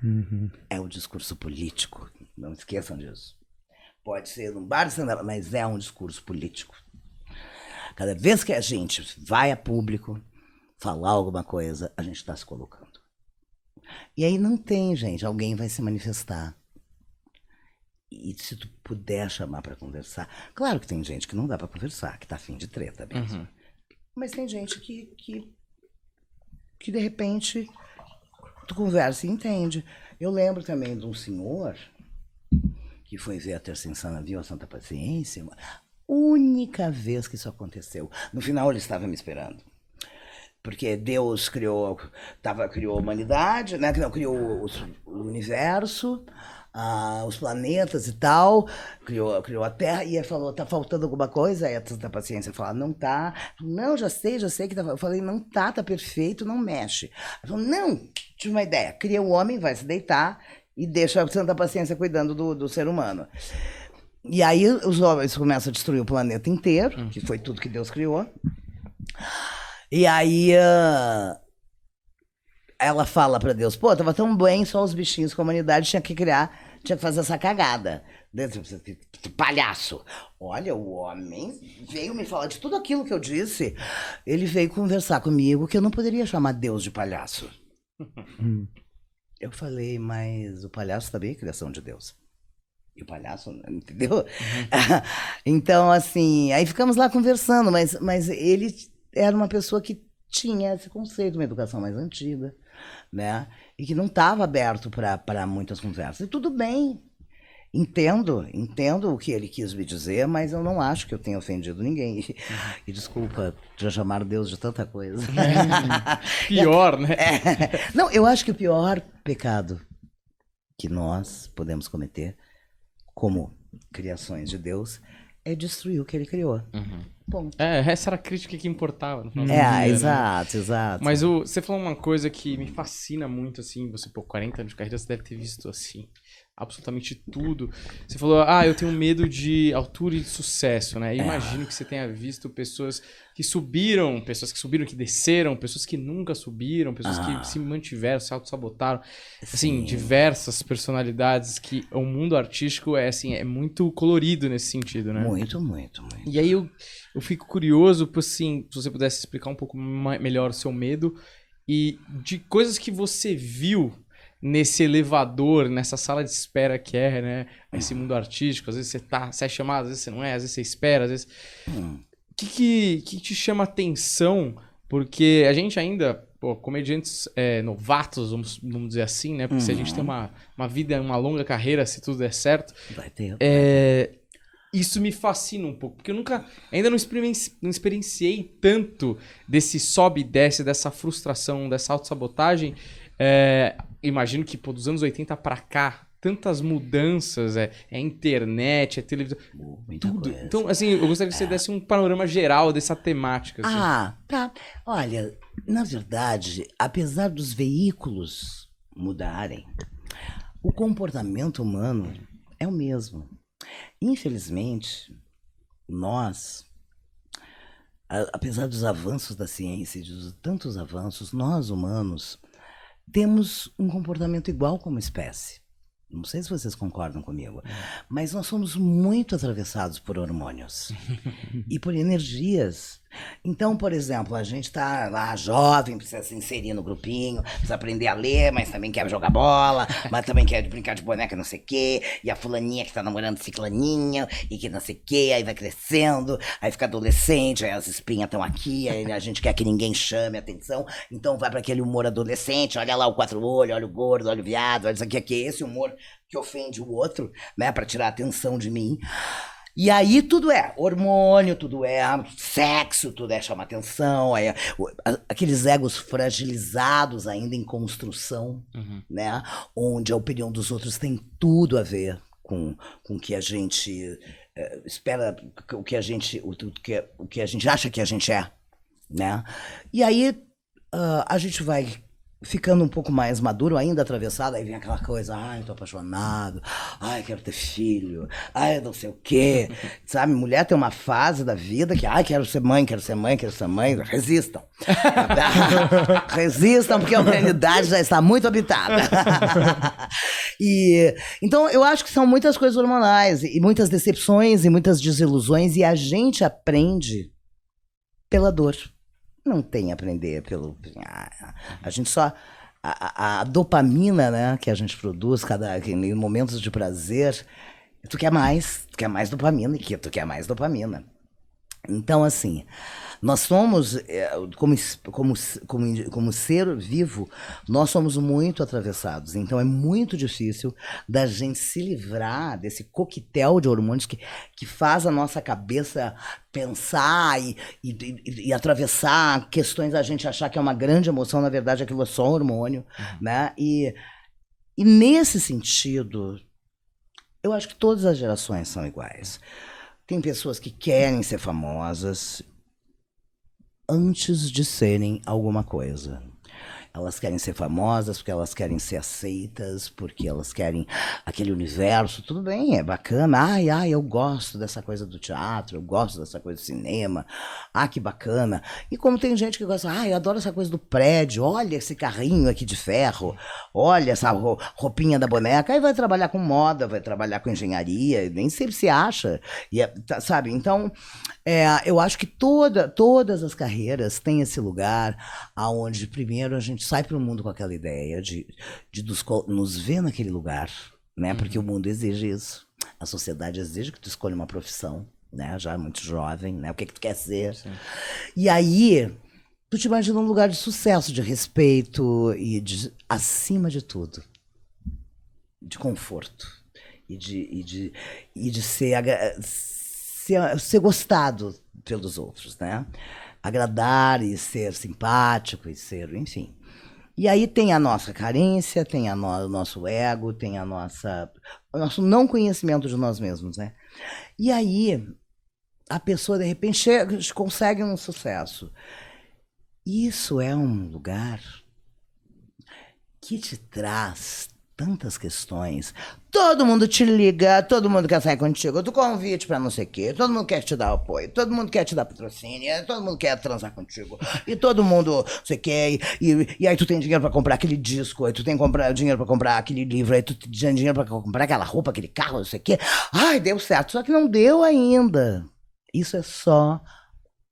É um discurso político. Não esqueçam disso. Pode ser num bar, mas é um discurso político. Cada vez que a gente vai a público falar alguma coisa, a gente está se colocando. E aí não tem, gente, alguém vai se manifestar. E se tu puder chamar para conversar, claro que tem gente que não dá para conversar, que tá afim de treta mesmo. Mas tem gente que de repente tu conversa e entende. Eu lembro também de um senhor que foi ver a Terça Insana, viu a Santa Paciência, única vez que isso aconteceu. No final ele estava me esperando. Porque Deus criou a humanidade, né? Criou o universo, os planetas e tal, criou a Terra, e ele falou, tá faltando alguma coisa? Aí a Santa Paciência falou, não tá. Não, já sei que tá. Eu falei, não tá perfeito, não mexe. Ele falou, não, tive uma ideia, cria o homem, vai se deitar e deixa a Santa Paciência cuidando do ser humano. E aí os homens começam a destruir o planeta inteiro, que foi tudo que Deus criou. E aí ela fala pra Deus, pô, tava tão bem, só os bichinhos com a humanidade tinha que fazer essa cagada. Palhaço. Olha, o homem veio me falar de tudo aquilo que eu disse. Ele veio conversar comigo que eu não poderia chamar Deus de palhaço. Eu falei, mas o palhaço também é criação de Deus. E o palhaço, entendeu? Então, assim, aí ficamos lá conversando, mas ele era uma pessoa que tinha esse conceito, uma educação mais antiga, né? E que não estava aberto para muitas conversas. E tudo bem, entendo o que ele quis me dizer, mas eu não acho que eu tenha ofendido ninguém. E desculpa, já chamaram Deus de tanta coisa. Pior, né? Não, eu acho que o pior pecado que nós podemos cometer como criações de Deus é destruir o que ele criou. Bom. Essa era a crítica que importava. No final do dia, exato. Mas você falou uma coisa que me fascina muito, assim, você, 40 anos de carreira, você deve ter visto, assim, absolutamente tudo. Você falou, eu tenho medo de altura e de sucesso, né? Imagino que você tenha visto pessoas que subiram, que desceram, pessoas que nunca subiram, pessoas que se mantiveram, se auto-sabotaram. Assim, diversas personalidades que o mundo artístico é muito colorido nesse sentido, né? Muito. E aí eu fico curioso, assim, se você pudesse explicar um pouco melhor o seu medo e de coisas que você viu nesse elevador, nessa sala de espera que né? Esse mundo artístico, às vezes você é chamado, às vezes você não é, às vezes você espera, às vezes... O que te chama atenção? Porque a gente ainda, comediantes novatos, vamos dizer assim, né? Porque se a gente tem uma vida, uma longa carreira, se tudo der certo... Vai ter. Isso me fascina um pouco, porque eu ainda não experienciei tanto desse sobe e desce, dessa frustração, dessa autossabotagem. Imagino que dos anos 80 pra cá tantas mudanças, é internet, é televisão, Muita tudo. coisa. Então, assim, eu gostaria que você desse um panorama geral dessa temática. Assim. Ah, tá. Olha, na verdade, apesar dos veículos mudarem, o comportamento humano é o mesmo. Infelizmente, nós, apesar dos avanços da ciência e de tantos avanços, nós humanos temos um comportamento igual como espécie. Não sei se vocês concordam comigo, mas nós somos muito atravessados por hormônios e por energias. Então, por exemplo, a gente está lá jovem, precisa se inserir no grupinho, precisa aprender a ler, mas também quer jogar bola, mas também quer brincar de boneca, não sei o quê, e a fulaninha que está namorando ciclaninha, e que não sei o quê, aí vai crescendo, aí fica adolescente, aí as espinhas estão aqui, aí a gente quer que ninguém chame atenção, então vai para aquele humor adolescente, olha lá o quatro olhos, olha o gordo, olha o viado, olha isso aqui, esse humor que ofende o outro, né, para tirar a atenção de mim. E aí tudo é hormônio, tudo é sexo, tudo é chamar atenção, aqueles egos fragilizados ainda em construção, né? Onde a opinião dos outros tem tudo a ver com o que a gente espera, o que a gente acha que a gente é, né? E aí a gente vai ficando um pouco mais maduro, ainda atravessado, aí vem aquela coisa, ai, eu tô apaixonado, ai, quero ter filho, ai, não sei o quê, sabe? Mulher tem uma fase da vida que, ai, quero ser mãe, quero ser mãe, quero ser mãe, resistam. Resistam, porque a humanidade já está muito habitada. E, então, eu acho que são muitas coisas hormonais, e muitas decepções, e muitas desilusões, e a gente aprende pela dor. Não tem a aprender pelo... A gente só... A dopamina, né, que a gente produz em momentos de prazer, tu quer mais dopamina, e tu quer mais dopamina. Então, assim, nós somos, como ser vivo, nós somos muito atravessados. Então, é muito difícil da gente se livrar desse coquetel de hormônios que faz a nossa cabeça pensar e atravessar questões, a gente achar que é uma grande emoção, na verdade, aquilo é só hormônio, né? E nesse sentido, eu acho que todas as gerações são iguais. Tem pessoas que querem ser famosas antes de serem alguma coisa. Elas querem ser famosas porque elas querem ser aceitas, porque elas querem aquele universo. Tudo bem, é bacana. Ai, eu gosto dessa coisa do teatro, eu gosto dessa coisa do cinema. Ah, que bacana. E como tem gente que gosta, eu adoro essa coisa do prédio, olha esse carrinho aqui de ferro, olha essa roupinha da boneca. Aí vai trabalhar com moda, vai trabalhar com engenharia, nem sempre se acha. Sabe? Então, eu acho que todas as carreiras têm esse lugar onde primeiro a gente sai para o mundo com aquela ideia de nos ver naquele lugar, né? Porque o mundo exige isso. A sociedade exige que tu escolha uma profissão, né? Já muito jovem, né? O que tu quer ser. Sim. E aí, tu te imagina um lugar de sucesso, de respeito e acima de tudo, de conforto e de ser gostado pelos outros, né? Agradar e ser simpático e ser, enfim. E aí tem a nossa carência, tem o nosso ego, tem o nosso não conhecimento de nós mesmos, né? E aí a pessoa, de repente, consegue um sucesso. Isso é um lugar que te traz tantas questões. Todo mundo te liga, todo mundo quer sair contigo, do convite pra não sei o quê, todo mundo quer te dar apoio, todo mundo quer te dar patrocínio, todo mundo quer transar contigo, e todo mundo, não sei o quê, e aí tu tem dinheiro pra comprar aquele disco, aí tu tem dinheiro pra comprar aquele livro, aí tu tem dinheiro pra comprar aquela roupa, aquele carro, não sei o quê. Ai, deu certo, só que não deu ainda. Isso é só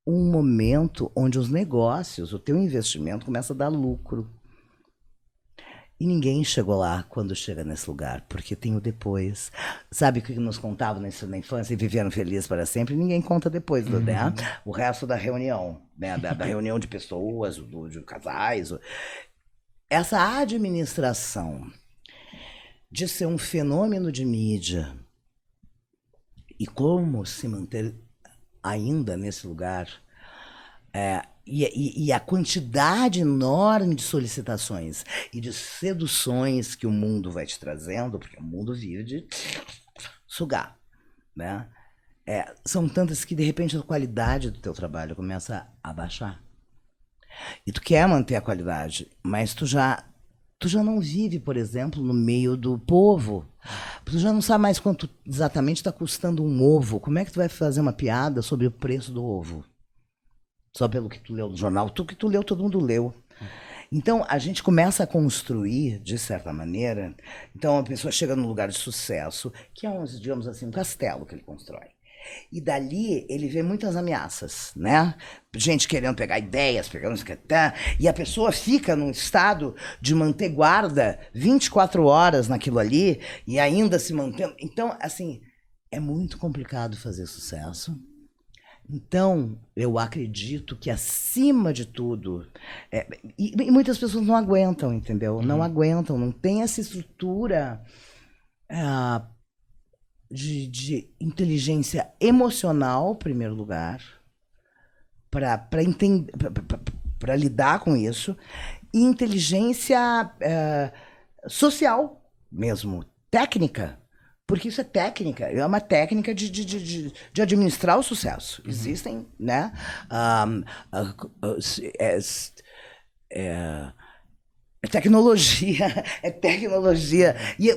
um momento onde os negócios, o teu investimento começa a dar lucro. E ninguém chegou lá quando chega nesse lugar, porque tem o depois. Sabe o que nos contavam na infância e viveram felizes para sempre? Ninguém conta depois, né? O resto da reunião, né? Da reunião de pessoas, de casais. Essa administração de ser um fenômeno de mídia e como se manter ainda nesse lugar, E a quantidade enorme de solicitações e de seduções que o mundo vai te trazendo, porque o mundo vive de sugar, né? São tantas que, de repente, a qualidade do teu trabalho começa a baixar. E tu quer manter a qualidade, mas tu já não vive, por exemplo, no meio do povo. Tu já não sabe mais quanto exatamente está custando um ovo. Como é que tu vai fazer uma piada sobre o preço do ovo? Só pelo que tu leu no jornal. Tu que tu leu, todo mundo leu. Então, a gente começa a construir, de certa maneira. Então, a pessoa chega num lugar de sucesso, que é, digamos assim, um castelo que ele constrói. E dali ele vê muitas ameaças, né? Gente querendo pegar ideias, e a pessoa fica num estado de manter guarda 24 horas naquilo ali e ainda se mantendo. Então, assim, é muito complicado fazer sucesso. Então, eu acredito que, acima de tudo, e muitas pessoas não aguentam, entendeu? Não aguentam, não tem essa estrutura de inteligência emocional, em primeiro lugar, para entender, para lidar com isso, e inteligência social mesmo, técnica. Porque isso é técnica, é uma técnica de administrar o sucesso. Existem, né? É tecnologia.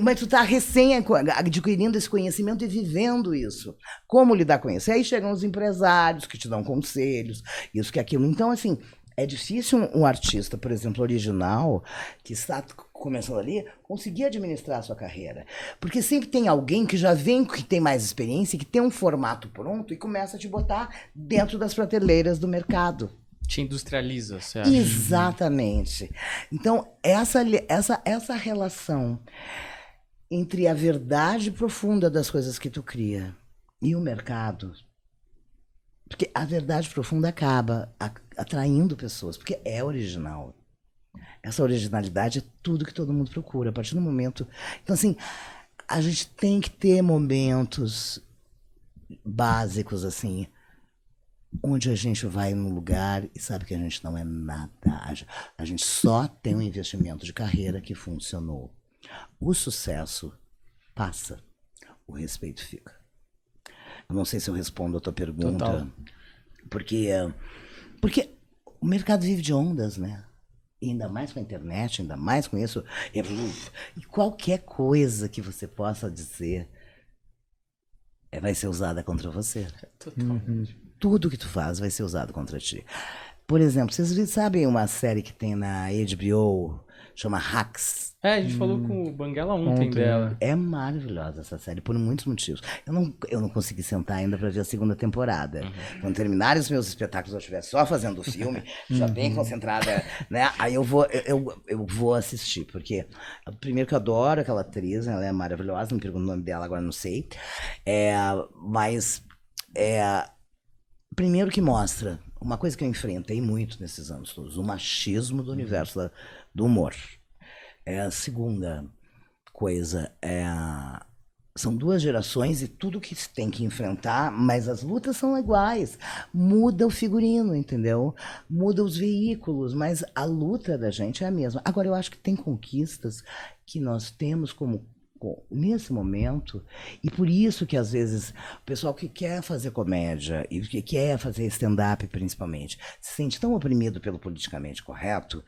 Mas tu tá recém adquirindo esse conhecimento e vivendo isso. Como lidar com isso? E aí chegam os empresários que te dão conselhos, isso que aquilo. Então, assim, é difícil um artista, por exemplo, original, que está começando ali, conseguir administrar a sua carreira. Porque sempre tem alguém que já vem, que tem mais experiência, que tem um formato pronto e começa a te botar dentro das prateleiras do mercado. Te industrializa, você acha? Exatamente. Então, essa relação entre a verdade profunda das coisas que tu cria e o mercado, porque a verdade profunda acaba atraindo pessoas, porque é original. Essa originalidade é tudo que todo mundo procura, a partir do momento... Então, assim, a gente tem que ter momentos básicos, assim, onde a gente vai num lugar e sabe que a gente não é nada. A gente só tem um investimento de carreira que funcionou. O sucesso passa, o respeito fica. Eu não sei se eu respondo a tua pergunta. Total. Porque o mercado vive de ondas, né? E ainda mais com a internet, ainda mais com isso. E qualquer coisa que você possa dizer vai ser usada contra você. Totalmente. Tudo que tu faz vai ser usado contra ti. Por exemplo, vocês sabem uma série que tem na HBO, chama Hacks? A gente falou com o Banguela ontem dela. É maravilhosa essa série, por muitos motivos. Eu não consegui sentar ainda para ver a segunda temporada. Quando terminarem os meus espetáculos, eu estiver só fazendo o filme, já bem concentrada, né? Aí eu vou assistir, porque primeiro que eu adoro aquela atriz, ela é maravilhosa, não me pergunto o nome dela, agora não sei. Primeiro que mostra uma coisa que eu enfrentei muito nesses anos todos, o machismo do universo do humor. A segunda coisa são duas gerações e tudo que se tem que enfrentar, mas as lutas são iguais. Muda o figurino, entendeu? Muda os veículos, mas a luta da gente é a mesma. Agora, eu acho que tem conquistas que nós temos nesse momento, e por isso que às vezes o pessoal que quer fazer comédia e que quer fazer stand-up principalmente se sente tão oprimido pelo politicamente correto,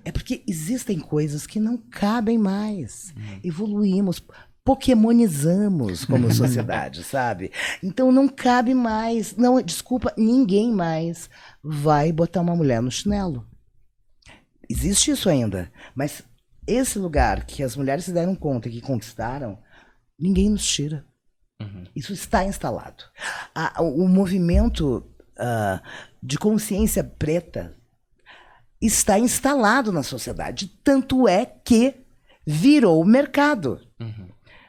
é porque existem coisas que não cabem mais. Evoluímos, pokémonizamos como sociedade, sabe? Então não cabe mais, não, desculpa, ninguém mais vai botar uma mulher no chinelo. Existe isso ainda, mas esse lugar que as mulheres se deram conta que conquistaram, ninguém nos tira. Isso está instalado. O movimento de consciência preta está instalado na sociedade, tanto é que virou mercado.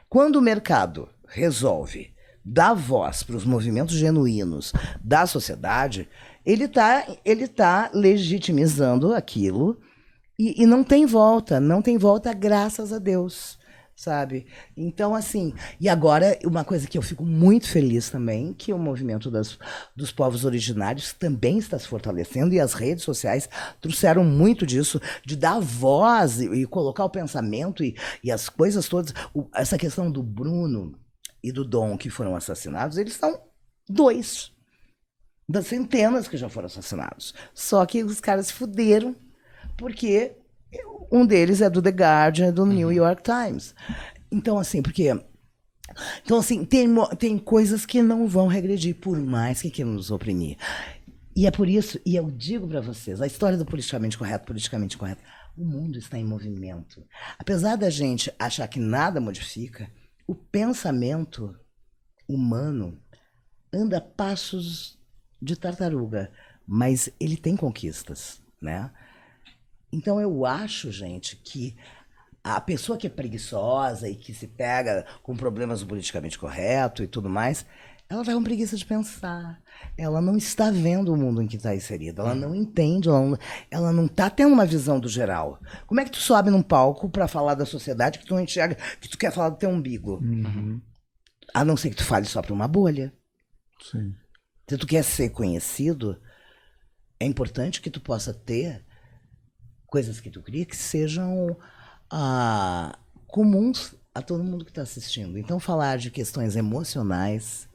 Quando o mercado resolve dar voz para os movimentos genuínos da sociedade, ele tá legitimizando aquilo. E não tem volta, graças a Deus. sabe? Então, assim, e agora uma coisa que eu fico muito feliz também, que o movimento dos povos originários também está se fortalecendo, e as redes sociais trouxeram muito disso, de dar voz e colocar o pensamento e as coisas todas. Essa questão do Bruno e do Dom que foram assassinados, eles são 2 das centenas que já foram assassinados. Só que os caras se fuderam porque um deles é do The Guardian, do New York Times. Então, assim, tem coisas que não vão regredir, por mais que queiram nos oprimir. E é por isso, e eu digo para vocês, a história do politicamente correto, o mundo está em movimento. Apesar da gente achar que nada modifica, o pensamento humano anda a passos de tartaruga, mas ele tem conquistas, né? Então eu acho, gente, que a pessoa que é preguiçosa e que se pega com problemas do politicamente correto e tudo mais, ela tá com preguiça de pensar. Ela não está vendo o mundo em que está inserida. Ela não entende, ela não está tendo uma visão do geral. Como é que tu sobe num palco para falar da sociedade que tu não enxerga, que tu quer falar do teu umbigo? A não ser que tu fale só para uma bolha. Sim. Se tu quer ser conhecido, é importante que tu possa ter coisas que tu cria que sejam comuns a todo mundo que está assistindo. Então, falar de questões emocionais,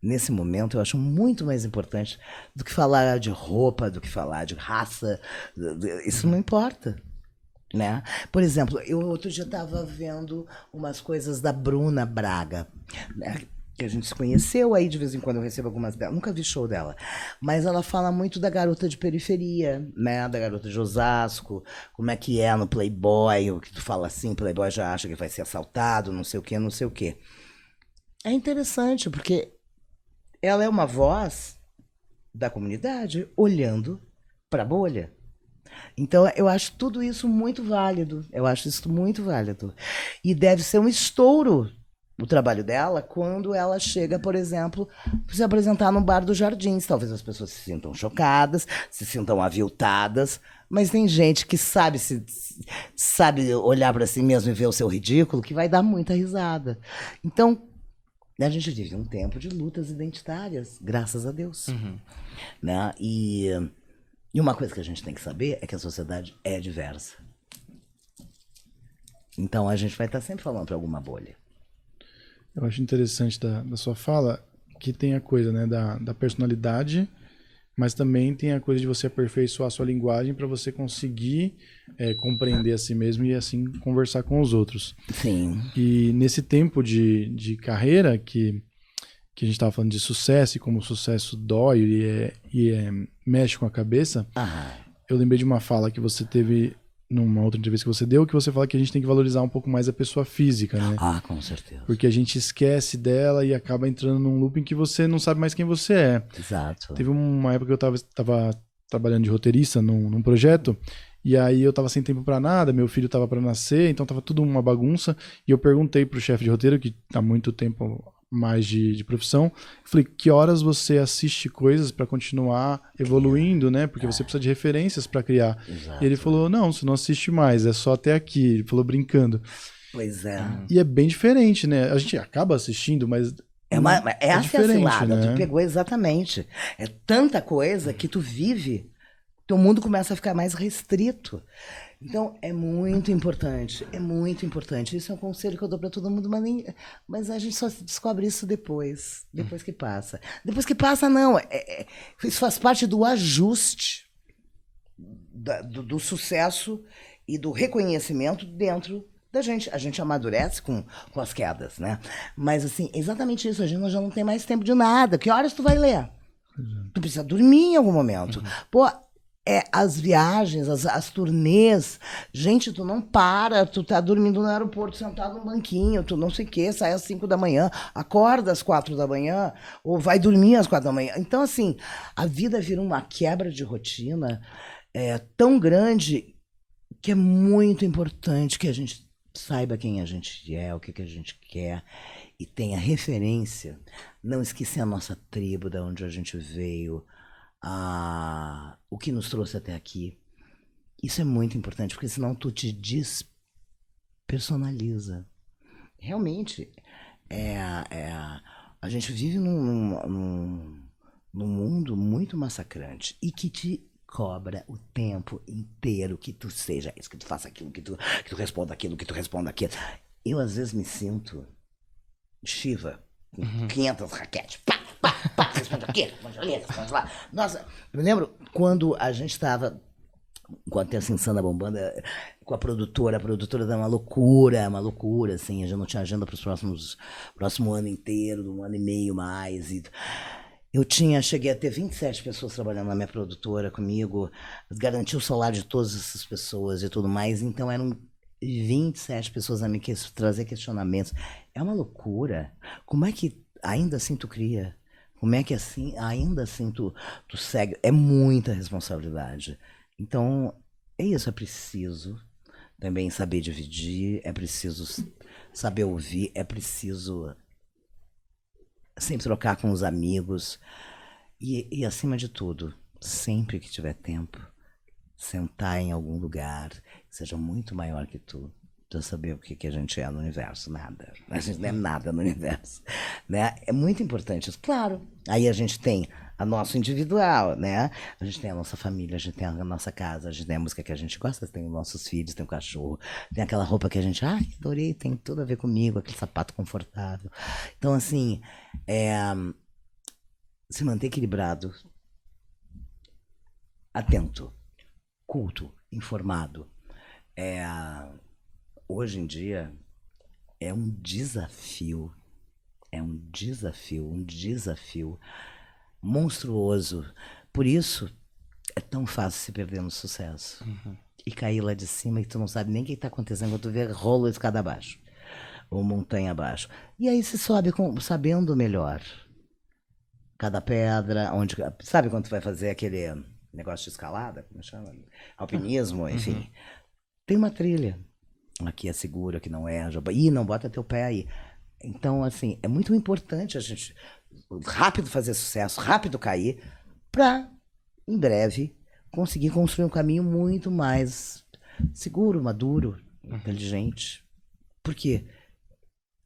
nesse momento, eu acho muito mais importante do que falar de roupa, do que falar de raça. Isso não importa, né? Por exemplo, eu outro dia estava vendo umas coisas da Bruna Braga, né? Que a gente se conheceu, aí de vez em quando eu recebo algumas dela, nunca vi show dela, mas ela fala muito da garota de periferia, né, da garota de Osasco, como é que é no Playboy, o que tu fala assim, Playboy já acha que vai ser assaltado, não sei o quê, não sei o quê. É interessante, porque ela é uma voz da comunidade olhando para a bolha. Então, eu acho tudo isso muito válido, e deve ser um estouro o trabalho dela quando ela chega, por exemplo, para se apresentar no Bar dos Jardins. Talvez as pessoas se sintam chocadas, se sintam aviltadas, mas tem gente que sabe olhar para si mesmo e ver o seu ridículo, que vai dar muita risada. Então, a gente vive um tempo de lutas identitárias, graças a Deus. Né? E uma coisa que a gente tem que saber é que a sociedade é diversa. Então, a gente vai estar sempre falando para alguma bolha. Eu acho interessante da sua fala que tem a coisa, né, da personalidade, mas também tem a coisa de você aperfeiçoar a sua linguagem para você conseguir compreender a si mesmo e assim conversar com os outros. Sim. E nesse tempo de carreira que a gente estava falando de sucesso e como o sucesso dói e mexe com a cabeça, eu lembrei de uma fala que você teve numa outra entrevista que você deu, que você fala que a gente tem que valorizar um pouco mais a pessoa física, né? Com certeza. Porque a gente esquece dela e acaba entrando num loop em que você não sabe mais quem você é. Exato. Teve uma época que eu tava trabalhando de roteirista num projeto, e aí eu tava sem tempo pra nada, meu filho tava pra nascer, então tava tudo uma bagunça, e eu perguntei pro chefe de roteiro, que tá há muito tempo mais de profissão, eu falei, que horas você assiste coisas para continuar evoluindo, né? Porque você precisa de referências para criar. Exato. E ele falou, não, você não assiste mais, é só até aqui. Ele falou brincando. Pois é. E é bem diferente, né? A gente acaba assistindo, mas essa é a cilada, né? tu pegou exatamente. É tanta coisa que tu vive, teu mundo começa a ficar mais restrito. Então, é muito importante. Isso é um conselho que eu dou para todo mundo, mas a gente só descobre isso depois que passa. Depois que passa, não. Isso faz parte do ajuste do sucesso e do reconhecimento dentro da gente. A gente amadurece com as quedas, né? Mas, assim, exatamente isso. A gente já não tem mais tempo de nada. Que horas tu vai ler? Tu precisa dormir em algum momento. Pô, as viagens, as turnês, gente, tu não para, tu tá dormindo no aeroporto, sentado num banquinho, tu não sei o quê, sai às 5 da manhã, acorda às 4 da manhã, ou vai dormir às 4 da manhã. Então, assim, a vida vira uma quebra de rotina tão grande que é muito importante que a gente saiba quem a gente é, o que a gente quer, e tenha referência, não esquecer a nossa tribo, de onde a gente veio, o que nos trouxe até aqui. Isso é muito importante, porque senão tu te despersonaliza. realmente, a gente vive num mundo muito massacrante e que te cobra o tempo inteiro que tu seja isso, que tu faça aquilo, que tu responda aquilo, que tu responda aquilo. Eu, às vezes, me sinto Shiva, com 500 raquetes. Pá, pá, pá, responde aqui, responde ali, responde lá. Nossa, eu me lembro quando a gente estava, enquanto tem assim, Sana bombando, com a produtora dá uma loucura, assim, a gente não tinha agenda para os próximo ano inteiro, um ano e meio mais, e cheguei a ter 27 pessoas trabalhando na minha produtora comigo, garanti o salário de todas essas pessoas e tudo mais, então eram 27 pessoas a me trazer questionamentos. É uma loucura. Como é que ainda assim tu cria? Como é que assim, ainda assim tu segue? É muita responsabilidade. Então, é isso, é preciso também saber dividir, é preciso saber ouvir, é preciso sempre trocar com os amigos e acima de tudo, sempre que tiver tempo, sentar em algum lugar que seja muito maior que tu, pra saber o que a gente é no universo. Nada. A gente não é nada no universo, né? É muito importante isso. Claro, aí a gente tem a nossa individual, né? A gente tem a nossa família, a gente tem a nossa casa, a gente tem a música que a gente gosta, tem os nossos filhos, tem o cachorro, tem aquela roupa que a gente, adorei, tem tudo a ver comigo, aquele sapato confortável. Então, assim, se manter equilibrado, atento, culto, informado. Hoje em dia é um desafio monstruoso. Por isso é tão fácil se perder no sucesso e cair lá de cima e tu não sabe nem o que está acontecendo quando tu vê rolo escada abaixo ou montanha abaixo. E aí se sobe sabendo melhor cada pedra, sabe quando tu vai fazer aquele negócio de escalada, como chama? Alpinismo, enfim. Tem uma trilha. Aqui é seguro, aqui não é. Não bota teu pé aí. Então, assim, é muito importante a gente rápido fazer sucesso, rápido cair, para, em breve, conseguir construir um caminho muito mais seguro, maduro, inteligente. Porque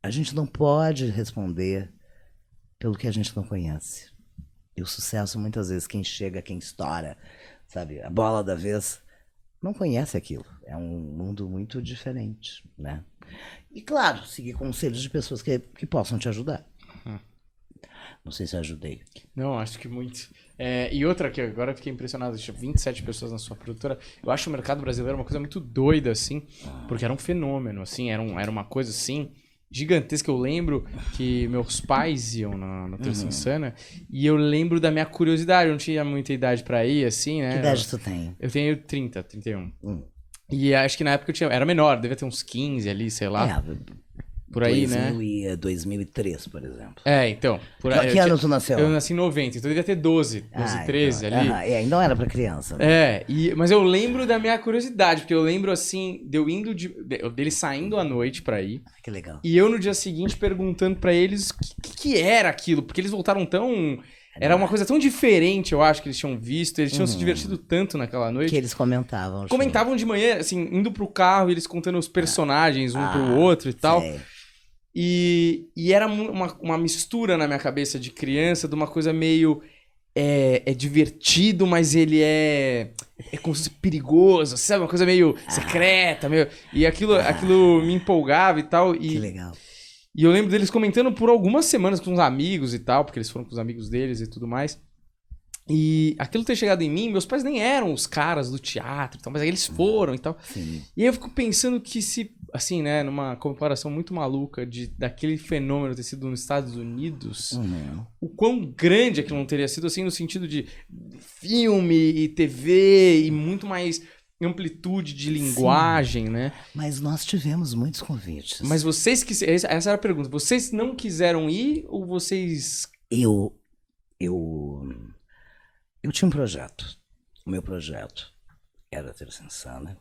a gente não pode responder pelo que a gente não conhece. E o sucesso, muitas vezes, quem chega, quem estoura, sabe, a bola da vez, não conhece aquilo. É um mundo muito diferente, né? E, claro, seguir conselhos de pessoas que possam te ajudar. Não sei se eu ajudei. Não, acho que muito. E outra que agora eu fiquei impressionado, tinha 27 pessoas na sua produtora. Eu acho o mercado brasileiro uma coisa muito doida, assim, porque era um fenômeno, assim, era uma coisa, assim, gigantesca. Eu lembro que meus pais iam na Terça Insana e eu lembro da minha curiosidade. Eu não tinha muita idade pra ir, assim, né? Que idade tu tem? Eu tenho 31. E acho que na época era menor, devia ter uns 15 ali, sei lá. Por aí, 2003, por exemplo. Então. Por aí, que ano tu nasceu? Eu nasci em 90, então eu devia ter 12, 13 então, ali. Ainda não era pra criança. Né? Mas eu lembro da minha curiosidade, porque eu lembro, assim, de eu indo dele saindo à noite pra ir. Que legal. E eu no dia seguinte perguntando pra eles o que era aquilo, porque eles voltaram tão... Era uma coisa tão diferente, eu acho, que eles tinham visto. Eles tinham se divertido tanto naquela noite. Que eles comentavam. Comentavam de manhã, assim, indo pro carro, eles contando os personagens um pro outro e tal. Sei. E era uma mistura na minha cabeça de criança, de uma coisa meio... É divertido, mas ele é como se fosse perigoso, sabe? Uma coisa meio secreta, meio... E aquilo me empolgava e tal. Que legal. E eu lembro deles comentando por algumas semanas com os amigos e tal, porque eles foram com os amigos deles e tudo mais. E aquilo ter chegado em mim, meus pais nem eram os caras do teatro e tal, mas aí eles foram e tal. Sim. E aí eu fico pensando que se, assim, né, numa comparação muito maluca daquele fenômeno ter sido nos Estados Unidos, o quão grande aquilo não teria sido, assim, no sentido de filme e TV e muito mais amplitude de linguagem, né? Mas nós tivemos muitos convites. Mas vocês essa era a pergunta. Vocês não quiseram ir ou vocês... Eu tinha um projeto. O meu projeto era Terça Insana,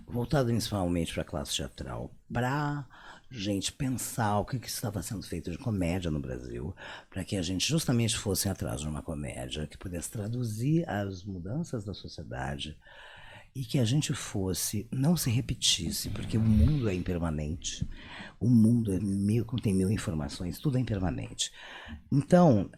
voltado principalmente para a classe teatral, para gente pensar o que estava sendo feito de comédia no Brasil, para que a gente justamente fosse atrás de uma comédia que pudesse traduzir as mudanças da sociedade e que a gente não se repetisse, porque o mundo é impermanente, o mundo tem mil informações, tudo é impermanente. Então,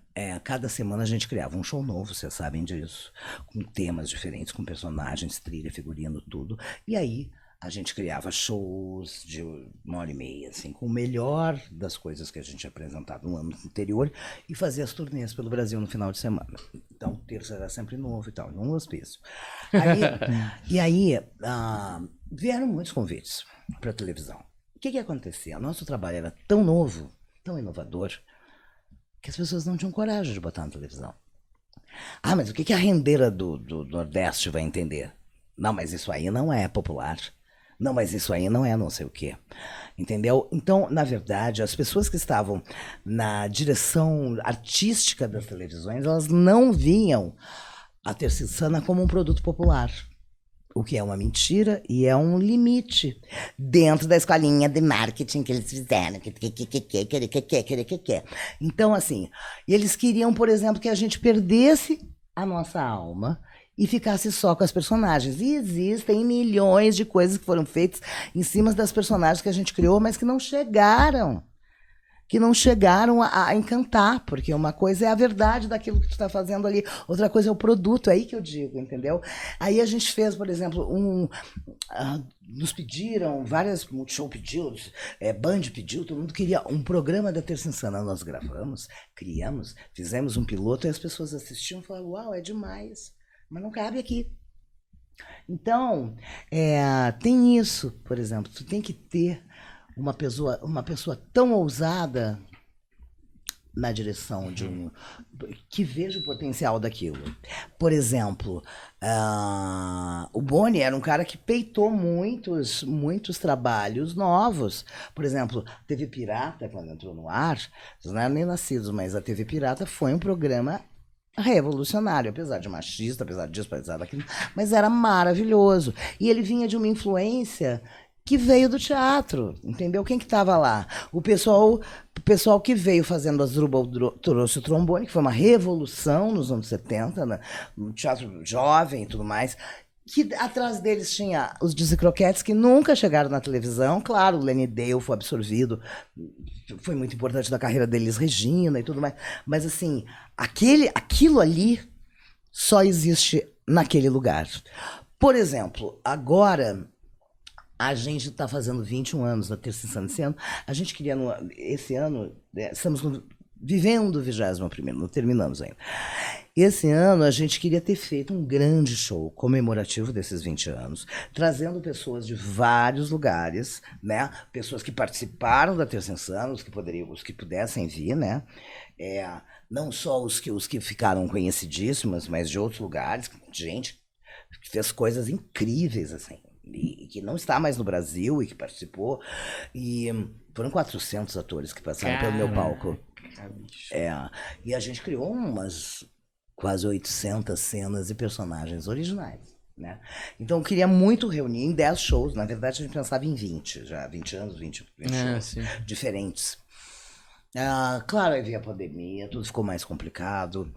cada semana a gente criava um show novo, vocês sabem disso, com temas diferentes, com personagens, trilha, figurino, tudo. E aí a gente criava shows de 1h30, assim, com o melhor das coisas que a gente apresentava no ano anterior e fazia as turnês pelo Brasil no final de semana. Então, terça era sempre novo e tal, num hospício. Vieram muitos convites para televisão. O que acontecia? O nosso trabalho era tão novo, tão inovador, que as pessoas não tinham coragem de botar na televisão. Ah, mas o que a rendeira do Nordeste vai entender? Não, mas isso aí não é popular. Não, mas isso aí não é não sei o quê. Entendeu? Então, na verdade, as pessoas que estavam na direção artística das televisões, elas não viam a Terça Insana como um produto popular. O que é uma mentira e é um limite dentro da escolinha de marketing que eles fizeram. Então, assim, eles queriam, por exemplo, que a gente perdesse a nossa alma e ficasse só com as personagens. E existem milhões de coisas que foram feitas em cima das personagens que a gente criou, mas que não chegaram a encantar, porque uma coisa é a verdade daquilo que tu está fazendo ali, outra coisa é o produto, é aí que eu digo, entendeu? Aí a gente fez, por exemplo, nos pediram, Multishow pediu, Band pediu, todo mundo queria um programa da Terça Insana. Nós gravamos, criamos, fizemos um piloto e as pessoas assistiam e falavam, uau, é demais, mas não cabe aqui. Então, tem isso, por exemplo, tu tem que ter uma pessoa tão ousada na direção de que veja o potencial daquilo. Por exemplo, o Boni era um cara que peitou muitos trabalhos novos. Por exemplo, a TV Pirata, quando entrou no ar, vocês não eram nem nascidos, mas a TV Pirata foi um programa revolucionário, apesar de machista, apesar disso, apesar daquilo, mas era maravilhoso. E ele vinha de uma influência que veio do teatro, entendeu? Quem que estava lá? O pessoal que veio fazendo as Drubal trouxe o trombone, que foi uma revolução nos anos 70, no teatro jovem e tudo mais, que atrás deles tinha os Dizzy Croquettes, que nunca chegaram na televisão. Claro, o Lenny Dale foi absorvido, foi muito importante da carreira deles, Regina e tudo mais, mas assim, aquilo ali só existe naquele lugar. Por exemplo, agora a gente está fazendo 21 anos da Terça Insana esse ano. A gente queria, esse ano, estamos vivendo o 21º, não terminamos ainda. Esse ano a gente queria ter feito um grande show comemorativo desses 20 anos, trazendo pessoas de vários lugares, né? Pessoas que participaram da Terça Insana, os que pudessem vir, né? Não só os que ficaram conhecidíssimas, mas de outros lugares, gente que fez coisas incríveis, assim. E que não está mais no Brasil e que participou. E foram 400 atores que passaram pelo meu palco. E a gente criou umas quase 800 cenas e personagens originais, né? Então eu queria muito reunir em 10 shows. Na verdade a gente pensava em 20, já 20 anos, 20 shows sim, diferentes. Claro, aí veio a pandemia, tudo ficou mais complicado.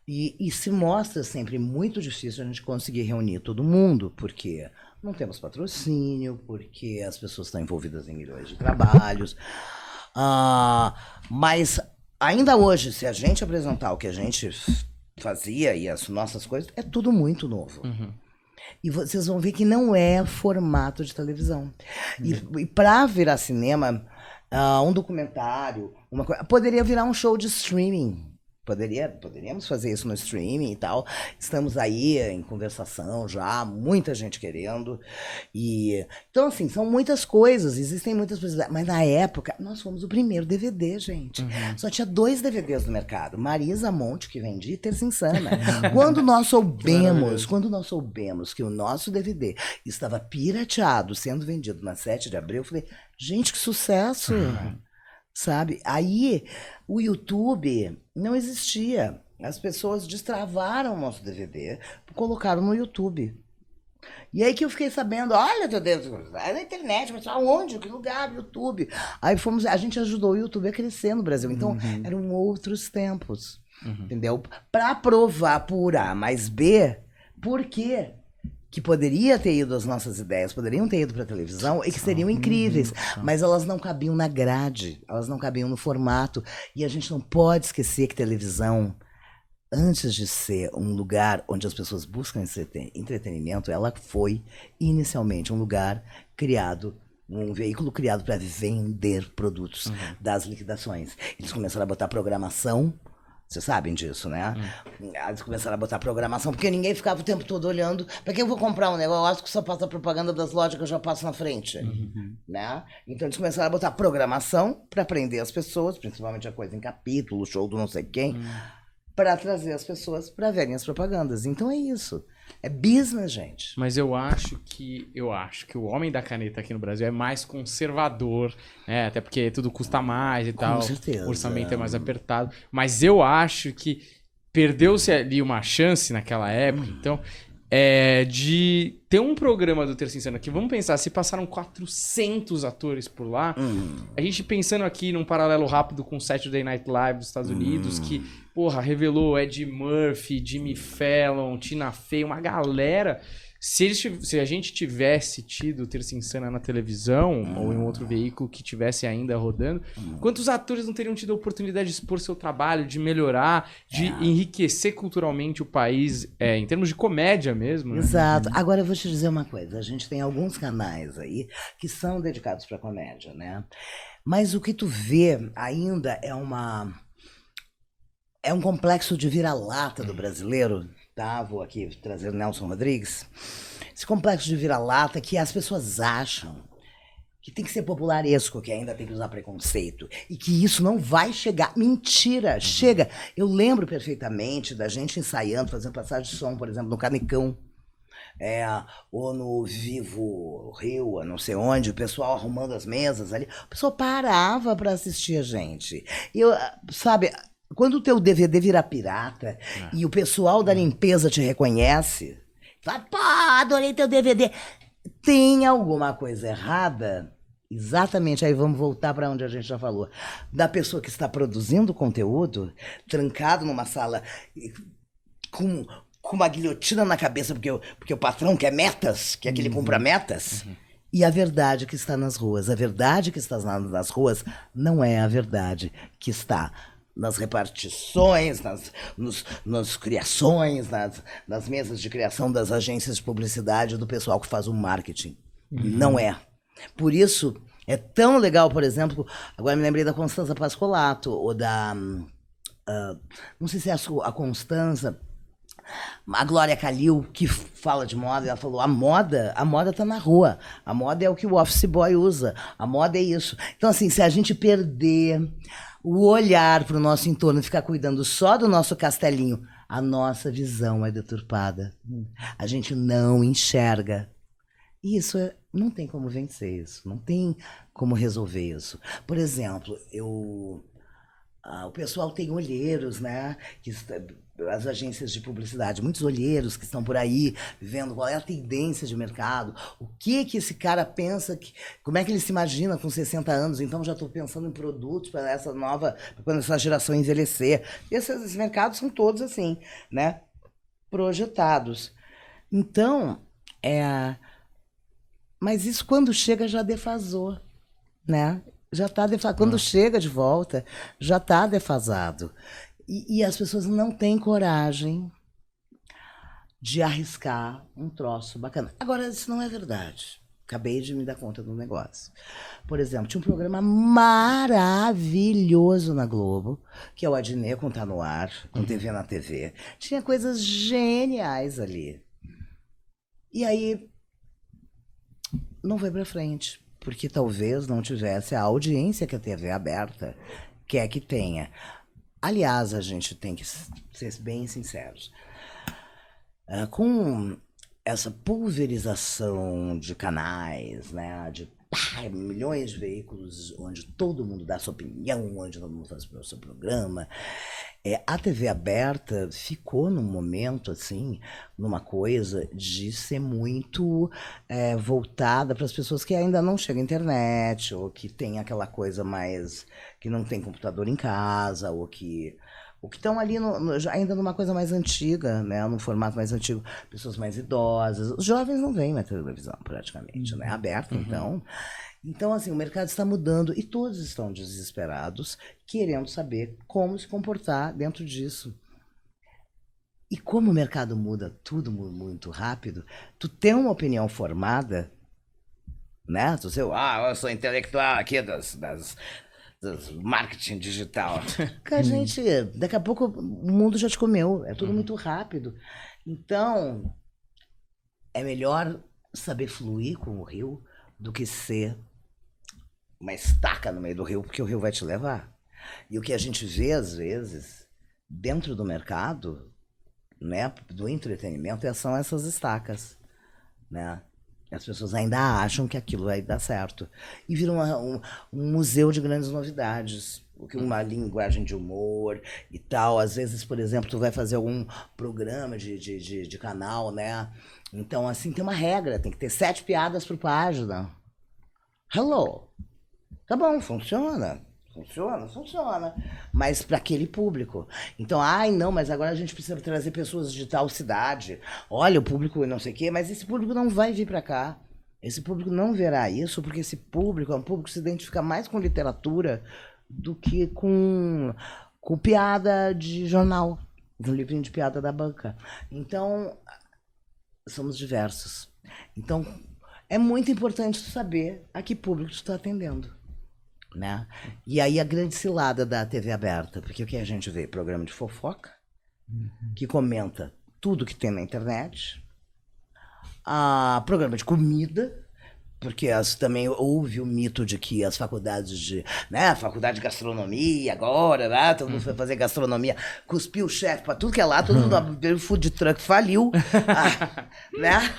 E se mostra sempre muito difícil a gente conseguir reunir todo mundo, porque não temos patrocínio, porque as pessoas estão envolvidas em milhões de trabalhos. Mas ainda hoje, se a gente apresentar o que a gente fazia e as nossas coisas, é tudo muito novo. E vocês vão ver que não é formato de televisão. E para virar cinema, um documentário, poderia virar um show de streaming. Poderíamos fazer isso no streaming e tal. Estamos aí em conversação já, muita gente querendo. Então, assim, são muitas coisas, existem muitas possibilidades. Mas na época, nós fomos o primeiro DVD, gente. Só tinha 2 DVDs no mercado. Marisa Monte, que vendia, e Terça Insana. Quando nós soubemos que o nosso DVD estava pirateado, sendo vendido na 7 de abril, eu falei, gente, que sucesso! Sabe? Aí o YouTube não existia. As pessoas destravaram o nosso DVD, colocaram no YouTube. E aí que eu fiquei sabendo, olha, meu Deus, é na internet, mas aonde? Que lugar? YouTube. Aí a gente ajudou o YouTube a crescer no Brasil. Então, eram outros tempos, entendeu? Para provar por A mais B, por quê? que poderia ter ido, as nossas ideias poderiam ter ido para a televisão e que seriam incríveis, mas elas não cabiam na grade, elas não cabiam no formato. E a gente não pode esquecer que televisão, antes de ser um lugar onde as pessoas buscam entretenimento, ela foi inicialmente um lugar criado, um veículo criado para vender produtos das liquidações. Eles começaram a botar programação. Vocês sabem disso, né? Eles começaram a botar programação, porque ninguém ficava o tempo todo olhando. Para que eu vou comprar um negócio que só passa propaganda das lojas que eu já passo na frente? Né? Então eles começaram a botar programação para prender as pessoas, principalmente a coisa em capítulo, show do não sei quem, para trazer as pessoas para verem as propagandas. Então é isso. É business, gente. Mas eu acho que o homem da caneta aqui no Brasil é mais conservador, né? Até porque tudo custa mais e tal. certeza. O orçamento é mais apertado. Mas eu acho que perdeu-se ali uma chance naquela época, então, de ter um programa do Terça Insana que, vamos pensar, se passaram 400 atores por lá, a gente pensando aqui num paralelo rápido com o Saturday Night Live dos Estados Unidos, que, porra, revelou Ed Murphy, Jimmy Fallon, Tina Fey, uma galera. Se a gente tivesse tido Terça Insana na televisão ou em um outro veículo que tivesse ainda rodando, quantos atores não teriam tido a oportunidade de expor seu trabalho, de melhorar, de enriquecer culturalmente o país, em termos de comédia mesmo, né? Exato. Agora eu vou te dizer uma coisa. A gente tem alguns canais aí que são dedicados para comédia, né? Mas o que tu vê ainda é um complexo de vira-lata do brasileiro. Tá, vou aqui trazer o Nelson Rodrigues. Esse complexo de vira-lata que as pessoas acham que tem que ser popularesco, que ainda tem que usar preconceito, e que isso não vai chegar. Mentira, chega. Eu lembro perfeitamente da gente ensaiando, fazendo passagem de som, por exemplo, no Canecão, ou no Vivo Rio, não sei onde, o pessoal arrumando as mesas ali. O pessoal parava para assistir a gente. Sabe... Quando o teu DVD vira pirata e o pessoal da limpeza te reconhece, fala, pô, adorei teu DVD. Tem alguma coisa errada? Exatamente, aí vamos voltar para onde a gente já falou. Da pessoa que está produzindo conteúdo, trancado numa sala com uma guilhotina na cabeça, porque o patrão quer metas, quer que ele cumpra metas. E a verdade que está nas ruas. A verdade que está nas ruas não é a verdade que está nas repartições, nas criações, nas mesas de criação das agências de publicidade, do pessoal que faz o marketing. Não é. Por isso, é tão legal, por exemplo, agora me lembrei da Constanza Pascolato, ou da... não sei se é a Constanza, a Glória Calil, que fala de moda, ela falou, a moda tá na rua, a moda é o que o office boy usa, a moda é isso. Então, assim, se a gente perder o olhar para o nosso entorno e ficar cuidando só do nosso castelinho, a nossa visão é deturpada. A gente não enxerga. E isso não tem como vencer isso, não tem como resolver isso. Por exemplo, o pessoal tem olheiros, né? As agências de publicidade, muitos olheiros que estão por aí, vendo qual é a tendência de mercado, o que esse cara pensa, como é que ele se imagina com 60 anos, então já estou pensando em produtos para quando essa geração envelhecer. Esses mercados são todos assim, né? Projetados. Então, mas isso quando chega já defasou, né? Já está defasado. Quando chega de volta, já está defasado. E as pessoas não têm coragem de arriscar um troço bacana. Agora, isso não é verdade. Acabei de me dar conta do negócio. Por exemplo, tinha um programa maravilhoso na Globo, que é o Adnet com Tá No Ar, com TV na TV. Tinha coisas geniais ali. E aí, não foi pra frente, porque talvez não tivesse a audiência que a TV aberta quer que tenha. Aliás, a gente tem que ser bem sinceros. Com essa pulverização de canais, né, de milhões de veículos onde todo mundo dá sua opinião, onde todo mundo faz o seu programa, a TV aberta ficou num momento, assim, numa coisa de ser muito voltada para as pessoas que ainda não chegam à internet, ou que tem aquela coisa mais... que não tem computador em casa, ou que O que estão ali ainda numa coisa mais antiga, né? Num formato mais antigo, pessoas mais idosas. Os jovens não veem mais televisão, praticamente, né? Aberto, então. Então, assim, o mercado está mudando e todos estão desesperados, querendo saber como se comportar dentro disso. E como o mercado muda tudo muito rápido, tu tem uma opinião formada, né? Tu eu sou intelectual aqui das marketing digital. Porque a gente, daqui a pouco o mundo já te comeu, é tudo muito rápido. Então, é melhor saber fluir com o rio do que ser uma estaca no meio do rio, porque o rio vai te levar. E o que a gente vê, às vezes, dentro do mercado, né, do entretenimento, são essas estacas, né? As pessoas ainda acham que aquilo vai dar certo. E vira um museu de grandes novidades. Uma linguagem de humor e tal. Às vezes, por exemplo, tu vai fazer algum programa de canal, né? Então, assim, tem uma regra. Tem que ter 7 piadas por página. Hello. Tá bom, funciona. Funciona. Mas para aquele público. Então, não, mas agora a gente precisa trazer pessoas de tal cidade. Olha, o público não sei o quê, mas esse público não vai vir para cá. Esse público não verá isso, porque esse público é um público que se identifica mais com literatura do que com piada de jornal, de um livrinho de piada da banca. Então, somos diversos. Então, é muito importante saber a que público tu está atendendo. Né? E aí a grande cilada da TV aberta, porque o que a gente vê? Programa de fofoca, que comenta tudo que tem na internet, programa de comida, porque também houve o mito de que as faculdades faculdade de gastronomia agora, né? Todo mundo foi fazer gastronomia, cuspiu o chefe pra tudo que é lá, todo mundo abriu o food truck, faliu, né?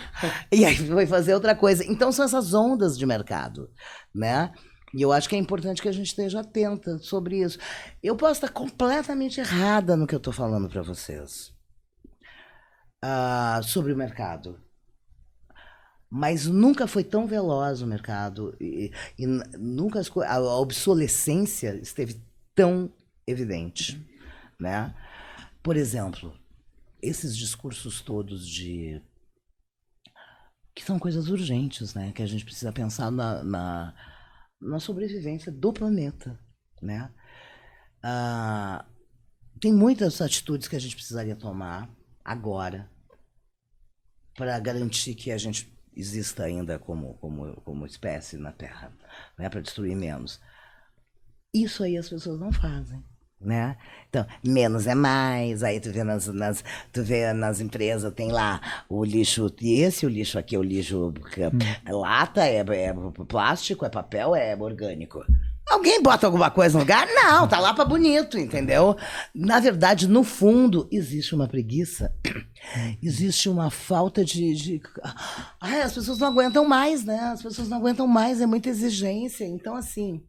E aí foi fazer outra coisa. Então são essas ondas de mercado, né? E eu acho que é importante que a gente esteja atenta sobre isso. Eu posso estar completamente errada no que eu estou falando para vocês sobre o mercado. Mas nunca foi tão veloz o mercado e nunca a obsolescência esteve tão evidente, né? Por exemplo, esses discursos todos que são coisas urgentes, né? Que a gente precisa pensar na sobrevivência do planeta, né? Tem muitas atitudes que a gente precisaria tomar agora para garantir que a gente exista ainda como espécie na Terra, né? Para destruir menos. Isso aí as pessoas não fazem, né? Então, menos é mais. Aí tu vê nas empresas, tem lá o lixo, o lixo aqui é o lixo lata, é plástico, é papel, é orgânico. Alguém bota alguma coisa no lugar? Não, tá lá pra bonito, entendeu? Na verdade, no fundo, existe uma preguiça, existe uma falta as pessoas não aguentam mais, né? As pessoas não aguentam mais, é muita exigência. Então, assim,